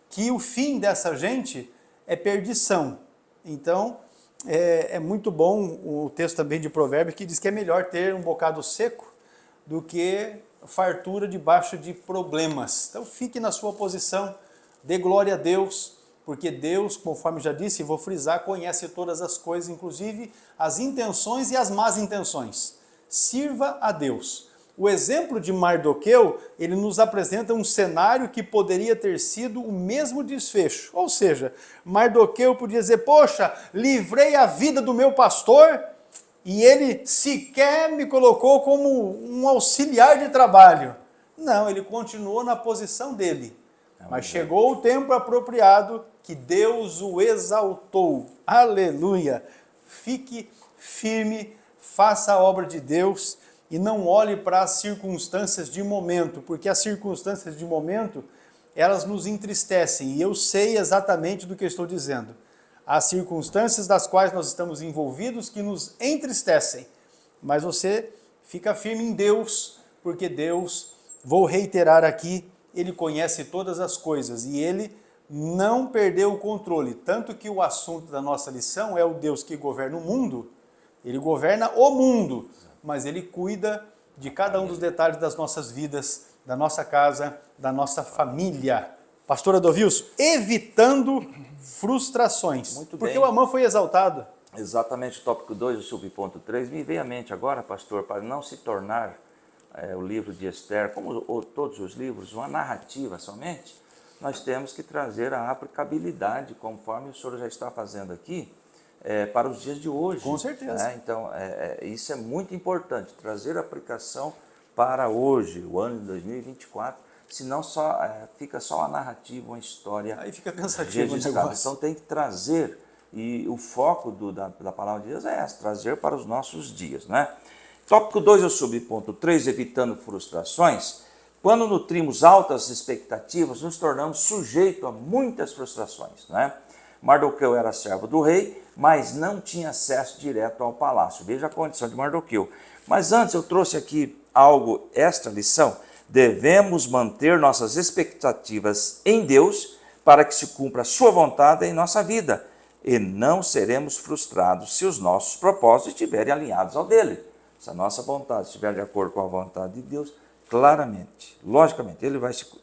que o fim dessa gente é perdição. Então, é muito bom o texto também de Provérbios que diz que é melhor ter um bocado seco do que fartura debaixo de problemas. Então, fique na sua posição, dê glória a Deus, porque Deus, conforme já disse, e vou frisar, conhece todas as coisas, inclusive as intenções e as más intenções. Sirva a Deus. O exemplo de Mardoqueu, ele nos apresenta um cenário que poderia ter sido o mesmo desfecho. Ou seja, Mardoqueu podia dizer, poxa, livrei a vida do meu pastor e ele sequer me colocou como um auxiliar de trabalho. Não, ele continuou na posição dele. Mas chegou o tempo apropriado que Deus o exaltou. Aleluia! Fique firme, faça a obra de Deus e não olhe para as circunstâncias de momento, porque as circunstâncias de momento, elas nos entristecem, e eu sei exatamente do que eu estou dizendo. As circunstâncias das quais nós estamos envolvidos que nos entristecem, mas você fica firme em Deus, porque Deus, vou reiterar aqui, Ele conhece todas as coisas e Ele não perdeu o controle, tanto que o assunto da nossa lição é o Deus que governa o mundo. Ele governa o mundo, mas Ele cuida de cada um dos detalhes das nossas vidas, da nossa casa, da nossa família. Pastor Adolvilson, evitando frustrações. Muito bem. Porque o Amã foi exaltado. Exatamente, o tópico 2, o subponto 3, me veio à mente agora, pastor, para não se tornar o livro de Esther, como todos os livros, uma narrativa somente, nós temos que trazer a aplicabilidade, conforme o senhor já está fazendo aqui, para os dias de hoje. Com certeza. Então, isso é muito importante, trazer a aplicação para hoje, o ano de 2024, senão fica só uma narrativa, uma história. Aí fica cansativo o registrada. negócio. Então tem que trazer, e o foco da palavra de Deus é essa, trazer para os nossos dias, né? Tópico 2 é o subponto 3, evitando frustrações. Quando nutrimos altas expectativas, nos tornamos sujeitos a muitas frustrações, né? Mardoqueu era servo do rei, mas não tinha acesso direto ao palácio. Veja a condição de Mardoqueu. Mas antes eu trouxe aqui algo, esta lição. Devemos manter nossas expectativas em Deus para que se cumpra a sua vontade em nossa vida. E não seremos frustrados se os nossos propósitos estiverem alinhados ao dele. Se a nossa vontade estiver de acordo com a vontade de Deus, claramente, logicamente,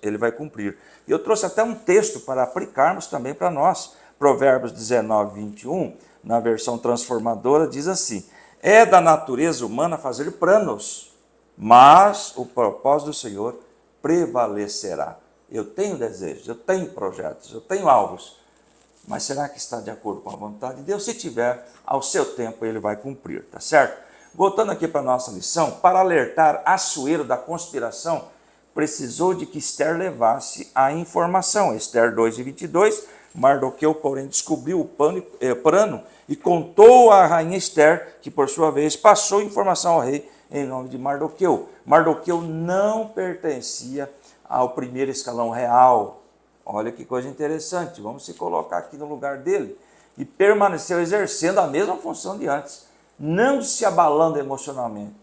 ele vai cumprir. E eu trouxe até um texto para aplicarmos também para nós. Provérbios 19, 21, na versão transformadora, diz assim: é da natureza humana fazer planos, mas o propósito do Senhor prevalecerá. Eu tenho desejos, eu tenho projetos, eu tenho alvos, mas será que está de acordo com a vontade de Deus? Se tiver, ao seu tempo ele vai cumprir, tá certo? Voltando aqui para a nossa lição, para alertar Assuero da conspiração, precisou de que Esther levasse a informação. Esther 2:22, Mardoqueu, porém, descobriu o plano e contou à rainha Esther, que por sua vez passou informação ao rei em nome de Mardoqueu. Mardoqueu não pertencia ao primeiro escalão real. Olha que coisa interessante, vamos se colocar aqui no lugar dele. E permaneceu exercendo a mesma função de antes, não se abalando emocionalmente,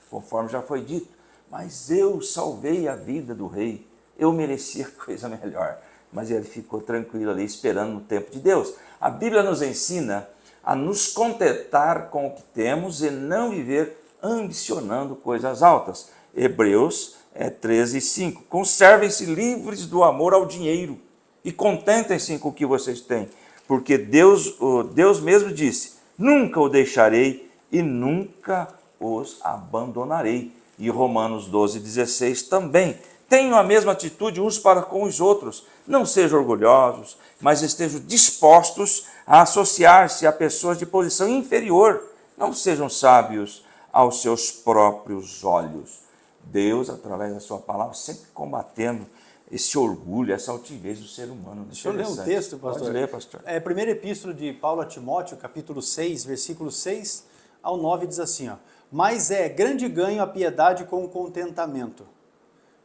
conforme já foi dito. Mas eu salvei a vida do rei, eu merecia coisa melhor. Mas ele ficou tranquilo ali, esperando no tempo de Deus. A Bíblia nos ensina a nos contentar com o que temos e não viver ambicionando coisas altas. Hebreus 13:5. Conservem-se livres do amor ao dinheiro e contentem-se com o que vocês têm, porque Deus mesmo disse: nunca o deixarei e nunca os abandonarei. E Romanos 12:16 também. Tenham a mesma atitude uns para com os outros. Não sejam orgulhosos, mas estejam dispostos a associar-se a pessoas de posição inferior. Não sejam sábios aos seus próprios olhos. Deus, através da sua palavra, sempre combatendo esse orgulho, essa altivez do ser humano. Deixa eu ler um texto, pastor. Pode ler, pastor. Primeira epístola de Paulo a Timóteo, capítulo 6, versículo 6 ao 9, diz assim, ó: mas é grande ganho a piedade com o contentamento,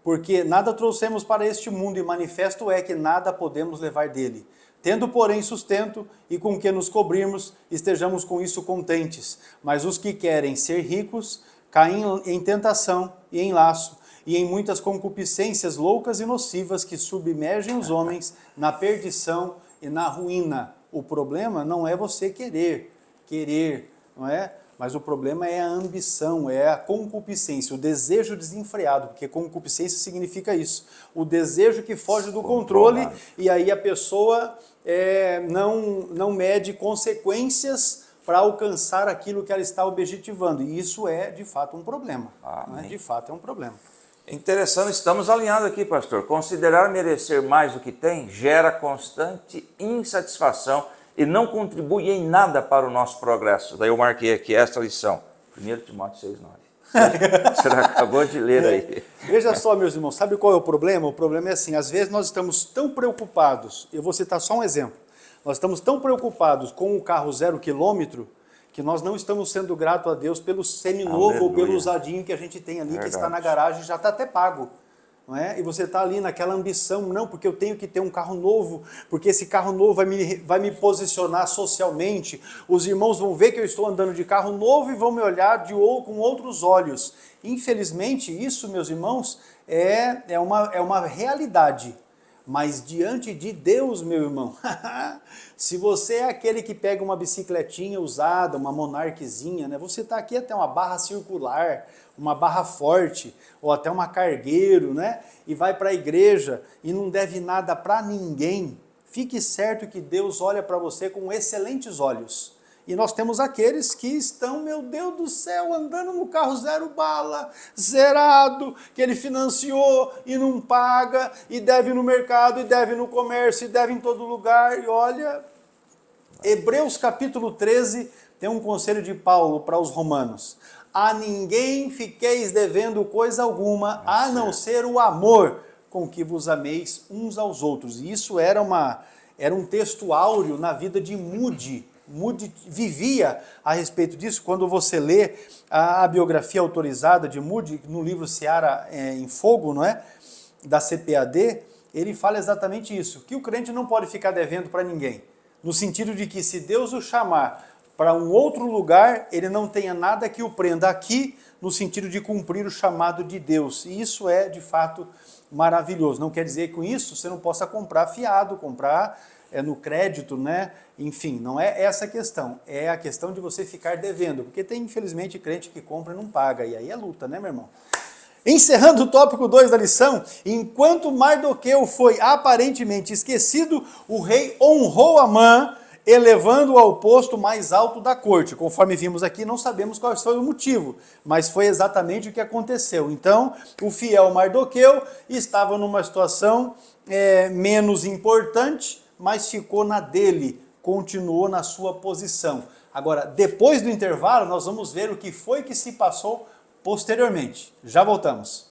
porque nada trouxemos para este mundo e manifesto é que nada podemos levar dele. Tendo, porém, sustento e com que nos cobrirmos, estejamos com isso contentes. Mas os que querem ser ricos caem em tentação e em laço, e em muitas concupiscências loucas e nocivas que submergem os homens na perdição e na ruína. O problema não é você querer, não é? Mas o problema é a ambição, é a concupiscência, o desejo desenfreado, porque concupiscência significa isso. O desejo que foge do controle, e aí a pessoa não mede consequências para alcançar aquilo que ela está objetivando. E isso é, de fato, um problema. Né? De fato, é um problema. Interessante, estamos alinhados aqui, pastor. Considerar merecer mais do que tem gera constante insatisfação e não contribui em nada para o nosso progresso. Daí eu marquei aqui esta lição, 1 Timóteo 6:9. Você acabou de ler aí. Veja só, meus irmãos, sabe qual é o problema? O problema é assim, às vezes nós estamos tão preocupados, eu vou citar só um exemplo, nós estamos tão preocupados com o carro 0 quilômetro, que nós não estamos sendo gratos a Deus pelo seminovo ou pelo usadinho que a gente tem ali, que está na garagem, já está até pago. Não é? E você está ali naquela ambição, não, porque eu tenho que ter um carro novo, porque esse carro novo vai me posicionar socialmente, os irmãos vão ver que eu estou andando de carro novo e vão me olhar com outros olhos. Infelizmente, isso, meus irmãos, é uma realidade. Mas diante de Deus, meu irmão, se você é aquele que pega uma bicicletinha usada, uma monarquezinha, né? Você está aqui até uma barra circular, uma barra forte, ou até uma cargueiro, né? E vai para a igreja e não deve nada para ninguém, fique certo que Deus olha para você com excelentes olhos. E nós temos aqueles que estão, meu Deus do céu, andando no carro 0 bala, zerado, que ele financiou e não paga, e deve no mercado, e deve no comércio, e deve em todo lugar. E olha, Hebreus capítulo 13 tem um conselho de Paulo para os romanos: a ninguém fiqueis devendo coisa alguma, a não ser o amor com que vos ameis uns aos outros. E isso era um texto áureo na vida de Moody. Moody vivia a respeito disso. Quando você lê a biografia autorizada de Moody, no livro Seara em Fogo, não é? Da CPAD, ele fala exatamente isso, que o crente não pode ficar devendo para ninguém, no sentido de que se Deus o chamar para um outro lugar, ele não tenha nada que o prenda aqui, no sentido de cumprir o chamado de Deus. E isso é, de fato, maravilhoso. Não quer dizer que com isso você não possa comprar fiado, comprar no crédito, né? Enfim, não é essa a questão. É a questão de você ficar devendo. Porque tem, infelizmente, crente que compra e não paga. E aí é luta, né, meu irmão? Encerrando o tópico 2 da lição, enquanto Mardoqueu foi aparentemente esquecido, o rei honrou Amã, elevando-o ao posto mais alto da corte. Conforme vimos aqui, não sabemos qual foi o motivo, mas foi exatamente o que aconteceu. Então, o fiel Mardoqueu estava numa situação menos importante, mas ficou na dele, continuou na sua posição. Agora, depois do intervalo, nós vamos ver o que foi que se passou posteriormente. Já voltamos.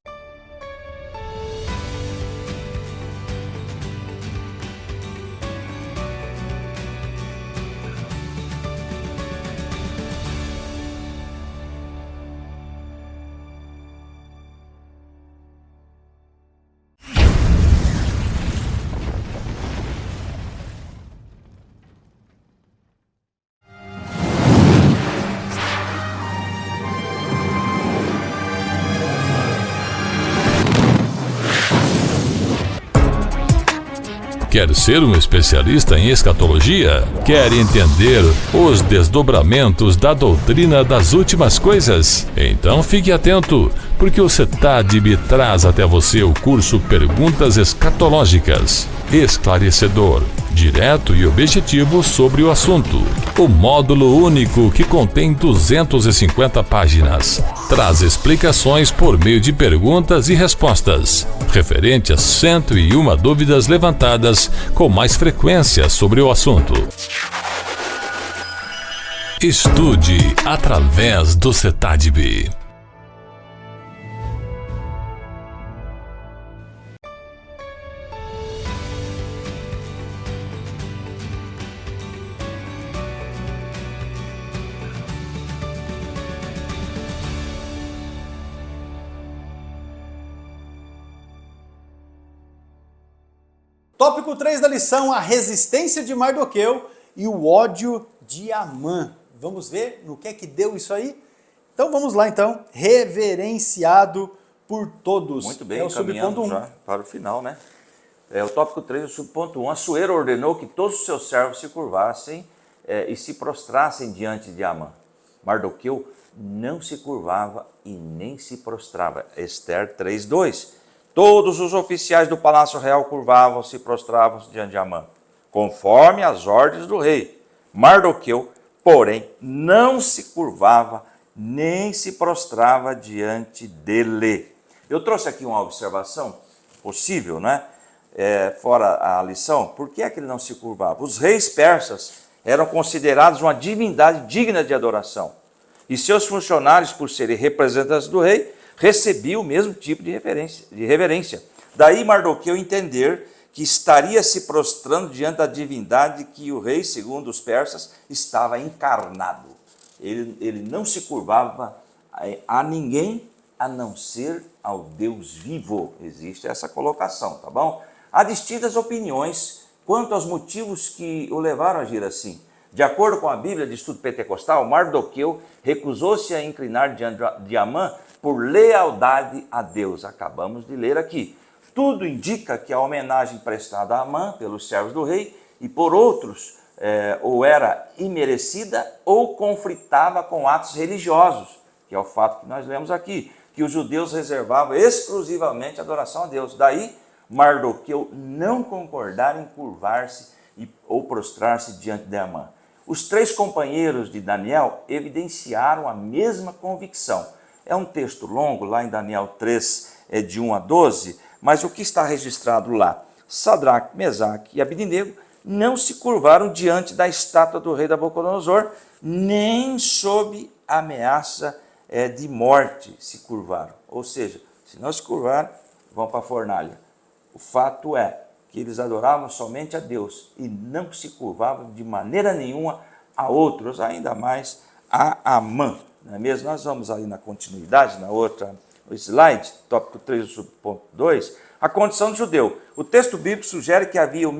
Quer ser um especialista em escatologia? Quer entender os desdobramentos da doutrina das últimas coisas? Então fique atento, porque o CETADIB traz até você o curso Perguntas Escatológicas, esclarecedor, direto e objetivo sobre o assunto. O módulo único que contém 250 páginas. Traz explicações por meio de perguntas e respostas, referente a 101 dúvidas levantadas com mais frequência sobre o assunto. Estude através do CETADIB. Tópico 3 da lição, a resistência de Mardoqueu e o ódio de Amã. Vamos ver no que é que deu isso aí? Então vamos lá então, reverenciado por todos. Muito bem, é o subponto 1. Já para o final, né? O tópico 3, o subponto 1. Assuero ordenou que todos os seus servos se curvassem e se prostrassem diante de Amã. Mardoqueu não se curvava e nem se prostrava. Esther 3:2. Todos os oficiais do palácio real curvavam-se e prostravam-se diante de Amã, conforme as ordens do rei. Mardoqueu, porém, não se curvava nem se prostrava diante dele. Eu trouxe aqui uma observação possível, né? Fora a lição. Por que é que ele não se curvava? Os reis persas eram considerados uma divindade digna de adoração. E seus funcionários, por serem representantes do rei, recebiam o mesmo tipo de reverência. Daí Mardoqueu entender que estaria se prostrando diante da divindade que o rei, segundo os persas, estava encarnado. Ele não se curvava a ninguém a não ser ao Deus vivo. Existe essa colocação, tá bom? Há distintas opiniões quanto aos motivos que o levaram a agir assim. De acordo com a Bíblia de Estudo Pentecostal, Mardoqueu recusou-se a inclinar diante de Amã por lealdade a Deus. Acabamos de ler aqui. Tudo indica que a homenagem prestada a Amã pelos servos do rei e por outros ou era imerecida ou conflitava com atos religiosos, que é o fato que nós lemos aqui, que os judeus reservavam exclusivamente a adoração a Deus. Daí, Mardoqueu não concordar em curvar-se ou prostrar-se diante de Amã. Os 3 companheiros de Daniel evidenciaram a mesma convicção. É um texto longo, lá em Daniel 3, de 1 a 12, mas o que está registrado lá? Sadraque, Mesaque e Abednego não se curvaram diante da estátua do rei Nabucodonosor, nem sob ameaça de morte se curvaram. Ou seja, se não se curvaram, vão para a fornalha. O fato é que eles adoravam somente a Deus e não se curvavam de maneira nenhuma a outros, ainda mais a Amã. Não é mesmo? Nós vamos aí na continuidade, na outra slide, tópico 3, subponto 2, a condição de judeu. O texto bíblico sugere que havia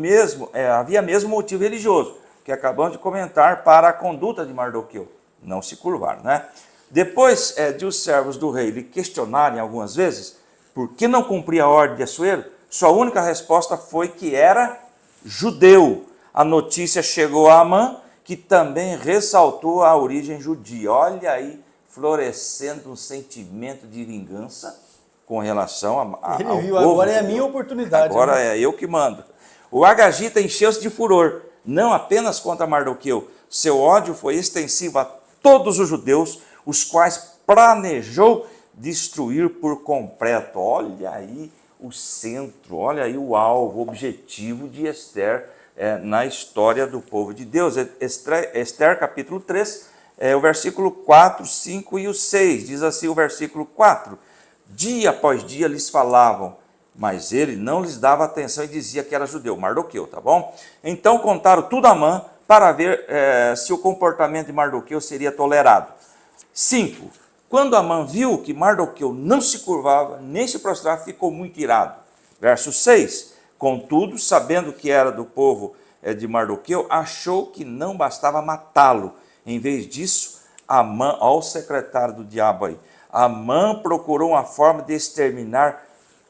mesmo motivo religioso, que acabamos de comentar, para a conduta de Mardoqueu, não se curvar, né? Depois de os servos do rei lhe questionarem algumas vezes por que não cumpria a ordem de Assuero? Sua única resposta foi que era judeu. A notícia chegou a Amã, que também ressaltou a origem judia. Olha aí, florescendo um sentimento de vingança com relação ao Ele viu, povo agora é a judeu. minha oportunidade. Agora né? é eu que mando. O agagita encheu-se de furor, não apenas contra Mardoqueu. Seu ódio foi extensivo a todos os judeus, os quais planejou destruir por completo. Olha aí o centro, olha aí o alvo, o objetivo de Esther na história do povo de Deus. Esther capítulo 3, o versículo 4, 5 e o 6. Diz assim o versículo 4. Dia após dia lhes falavam, mas ele não lhes dava atenção e dizia que era judeu, Mardoqueu, tá bom? Então contaram tudo a Amã para ver se o comportamento de Mardoqueu seria tolerado. 5. Quando Amã viu que Mardoqueu não se curvava, nem se prostrava, ficou muito irado. Verso 6. Contudo, sabendo que era do povo de Mardoqueu, achou que não bastava matá-lo. Em vez disso, Amã, olha o secretário do diabo aí, Amã procurou uma forma de exterminar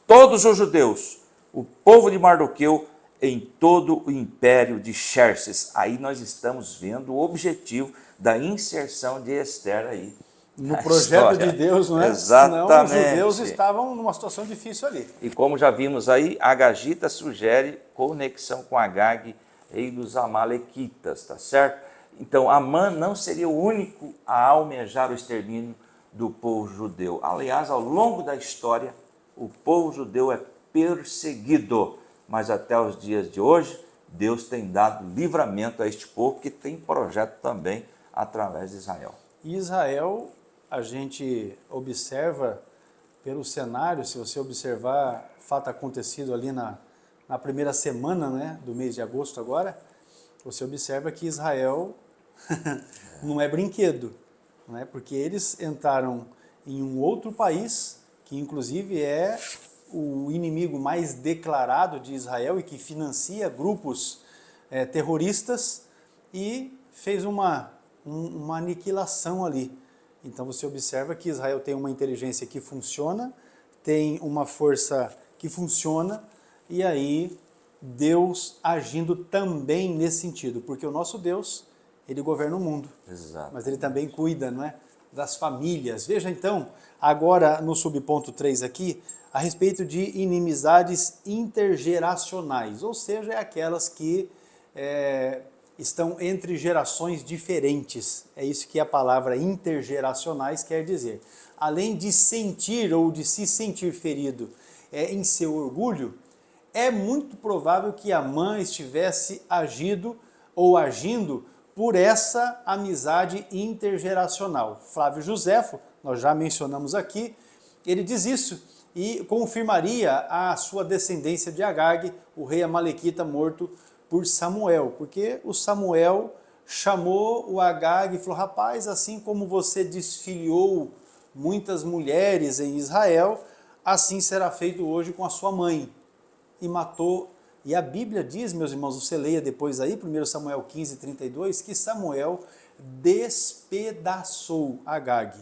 todos os judeus, o povo de Mardoqueu, em todo o império de Xerxes. Aí nós estamos vendo o objetivo da inserção de Esther aí. No projeto de Deus, não é? Exatamente. Senão os judeus estavam numa situação difícil ali. E como já vimos aí, Agagita sugere conexão com Agag, rei dos Amalequitas, tá certo? Então, Amã não seria o único a almejar o extermínio do povo judeu. Aliás, ao longo da história, o povo judeu é perseguido, mas até os dias de hoje, Deus tem dado livramento a este povo que tem projeto também através de Israel. Israel, a gente observa pelo cenário, se você observar fato acontecido ali na primeira semana, né, do mês de agosto agora, você observa que Israel não é brinquedo, né, porque eles entraram em um outro país, que inclusive é o inimigo mais declarado de Israel e que financia grupos terroristas, e fez uma aniquilação ali. Então você observa que Israel tem uma inteligência que funciona, tem uma força que funciona, e aí Deus agindo também nesse sentido, porque o nosso Deus, ele governa o mundo. Exato. Mas ele também cuida, não é, das famílias. Veja então, agora no subponto 3 aqui, a respeito de inimizades intergeracionais, ou seja, é aquelas que estão entre gerações diferentes. É isso que a palavra intergeracionais quer dizer. Além de sentir ou de se sentir ferido em seu orgulho, é muito provável que Amã estivesse agindo por essa amizade intergeracional. Flávio Joséfo, nós já mencionamos aqui, ele diz isso e confirmaria a sua descendência de Agag, o rei amalequita morto por Samuel, porque o Samuel chamou o Agag e falou, rapaz, assim como você desfiliou muitas mulheres em Israel, assim será feito hoje com a sua mãe. E matou. E a Bíblia diz, meus irmãos, você leia depois aí, 1 Samuel 15, 32, que Samuel despedaçou Agag.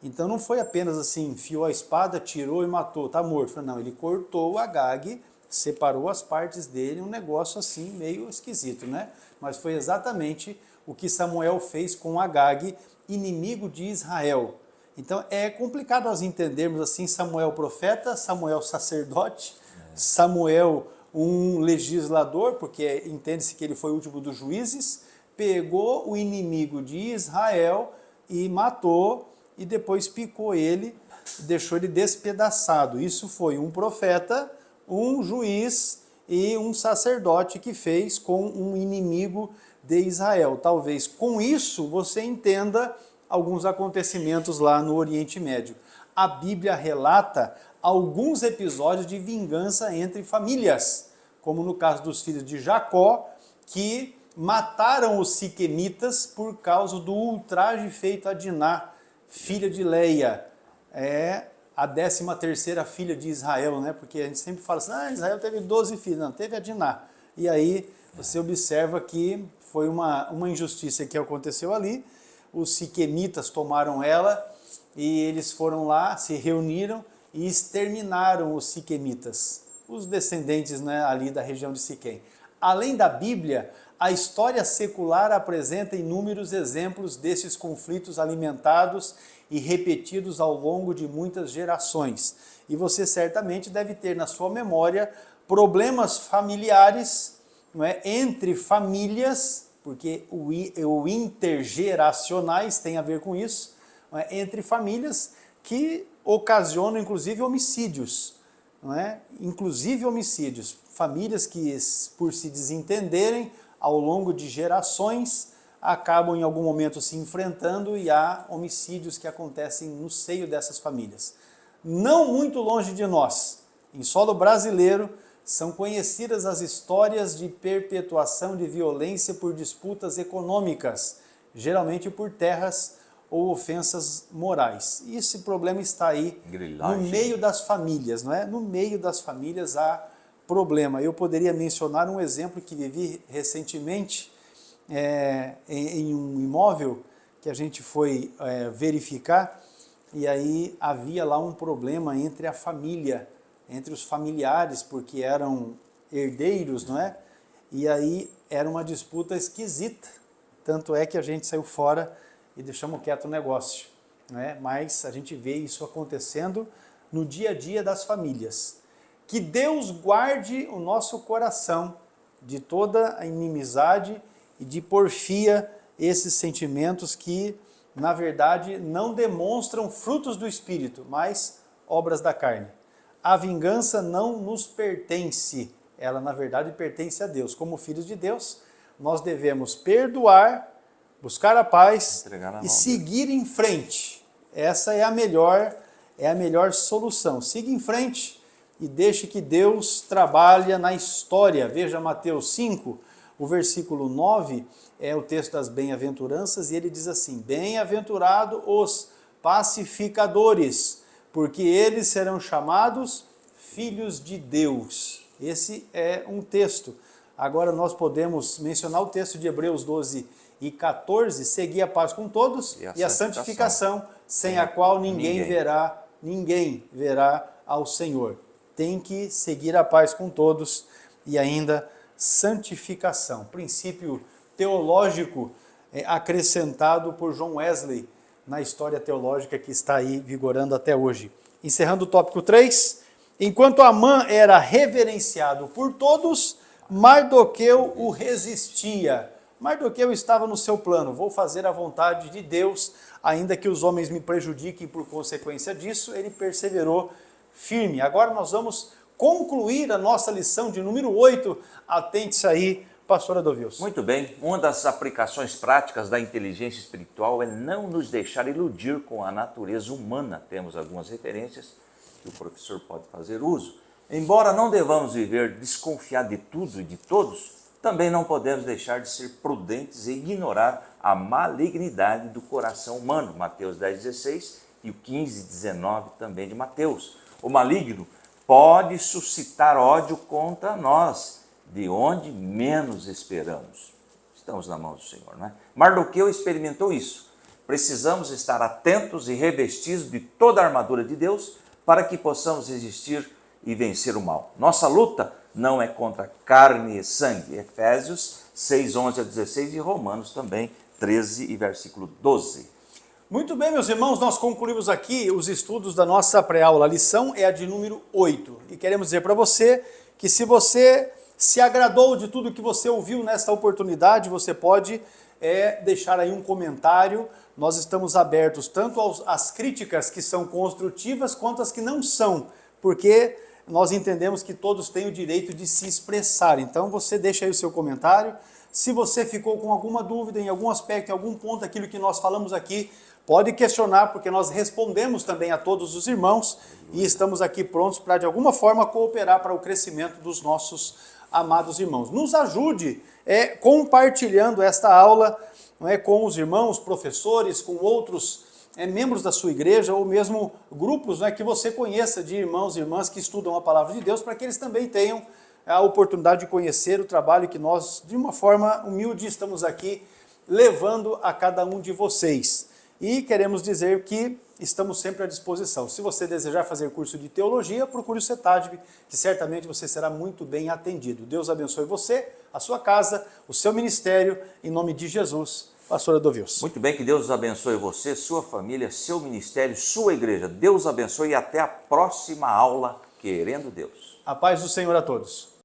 Então não foi apenas assim, enfiou a espada, tirou e matou, está morto. Não, ele cortou Agag, separou as partes dele, um negócio assim meio esquisito, né? Mas foi exatamente o que Samuel fez com Agag, inimigo de Israel. Então é complicado nós entendermos assim, Samuel profeta, Samuel sacerdote, Samuel um legislador, porque entende-se que ele foi o último dos juízes, pegou o inimigo de Israel e matou, e depois picou ele, deixou ele despedaçado. Isso foi um profeta, um juiz e um sacerdote que fez com um inimigo de Israel. Talvez com isso você entenda alguns acontecimentos lá no Oriente Médio. A Bíblia relata alguns episódios de vingança entre famílias, como no caso dos filhos de Jacó, que mataram os siquemitas por causa do ultraje feito a Diná, filha de Leia, a 13ª filha de Israel, né? Porque a gente sempre fala assim, Israel teve 12 filhos, não, teve a Diná. E aí você observa que foi uma injustiça que aconteceu ali, os siquemitas tomaram ela, e eles foram lá, se reuniram, e exterminaram os siquemitas, os descendentes, né, ali da região de Siquém. Além da Bíblia, a história secular apresenta inúmeros exemplos desses conflitos alimentados e repetidos ao longo de muitas gerações. E você certamente deve ter na sua memória problemas familiares, não é, entre famílias, porque o intergeracionais tem a ver com isso, não é, entre famílias que ocasionam inclusive homicídios, não é? Inclusive homicídios, famílias que por se desentenderem ao longo de gerações acabam em algum momento se enfrentando e há homicídios que acontecem no seio dessas famílias. Não muito longe de nós, em solo brasileiro, são conhecidas as histórias de perpetuação de violência por disputas econômicas, geralmente por terras ou ofensas morais. E esse problema está aí no meio das famílias, não é? No meio das famílias há problema. Eu poderia mencionar um exemplo que vivi recentemente em um imóvel que a gente foi verificar, e aí havia lá um problema entre a família, entre os familiares, porque eram herdeiros, não é? E aí era uma disputa esquisita, tanto é que a gente saiu fora e deixamos quieto o negócio, não é? Mas a gente vê isso acontecendo no dia a dia das famílias. Que Deus guarde o nosso coração de toda a inimizade e de porfia, esses sentimentos que, na verdade, não demonstram frutos do Espírito, mas obras da carne. A vingança não nos pertence, ela, na verdade, pertence a Deus. Como filhos de Deus, nós devemos perdoar, buscar a paz e seguir em frente. Essa é a melhor solução. Siga em frente e deixe que Deus trabalhe na história. Veja Mateus 5, o versículo 9, é o texto das bem-aventuranças, e ele diz assim: bem-aventurados os pacificadores, porque eles serão chamados filhos de Deus. Esse é um texto. Agora nós podemos mencionar o texto de Hebreus 12 e 14, seguir a paz com todos e a santificação, sem a qual ninguém verá ao Senhor. Tem que seguir a paz com todos e ainda santificação. Princípio teológico acrescentado por John Wesley na história teológica que está aí vigorando até hoje. Encerrando o tópico 3, enquanto Amã era reverenciado por todos, Mardoqueu o resistia. Mardoqueu estava no seu plano: vou fazer a vontade de Deus, ainda que os homens me prejudiquem por consequência disso. Ele perseverou firme. Agora nós vamos concluir a nossa lição de número 8. Atente-se aí, pastor Adovilson. Muito bem. Uma das aplicações práticas da inteligência espiritual é não nos deixar iludir com a natureza humana. Temos algumas referências que o professor pode fazer uso. Embora não devamos viver desconfiar de tudo e de todos, também não podemos deixar de ser prudentes e ignorar a malignidade do coração humano. Mateus 10,16 e o 15,19 também de Mateus. O maligno pode suscitar ódio contra nós, de onde menos esperamos. Estamos na mão do Senhor, não é? Mardoqueu experimentou isso. Precisamos estar atentos e revestidos de toda a armadura de Deus para que possamos resistir e vencer o mal. Nossa luta não é contra carne e sangue. Efésios 6, 11 a 16 e Romanos também 13 e versículo 12. Muito bem, meus irmãos, nós concluímos aqui os estudos da nossa pré-aula. A lição é a de número 8. E queremos dizer para você que se você se agradou de tudo que você ouviu nesta oportunidade, você pode deixar aí um comentário. Nós estamos abertos tanto às críticas que são construtivas quanto às que não são, porque nós entendemos que todos têm o direito de se expressar. Então você deixa aí o seu comentário. Se você ficou com alguma dúvida em algum aspecto, em algum ponto daquilo que nós falamos aqui, pode questionar, porque nós respondemos também a todos os irmãos e estamos aqui prontos para, de alguma forma, cooperar para o crescimento dos nossos amados irmãos. Nos ajude compartilhando esta aula com os irmãos, professores, com outros membros da sua igreja ou mesmo grupos que você conheça de irmãos e irmãs que estudam a palavra de Deus, para que eles também tenham a oportunidade de conhecer o trabalho que nós, de uma forma humilde, estamos aqui levando a cada um de vocês. E queremos dizer que estamos sempre à disposição. Se você desejar fazer curso de teologia, procure o CETADB, que certamente você será muito bem atendido. Deus abençoe você, a sua casa, o seu ministério, em nome de Jesus. Pastor Edovilson. Muito bem, que Deus abençoe você, sua família, seu ministério, sua igreja. Deus abençoe e até a próxima aula, querendo Deus. A paz do Senhor a todos.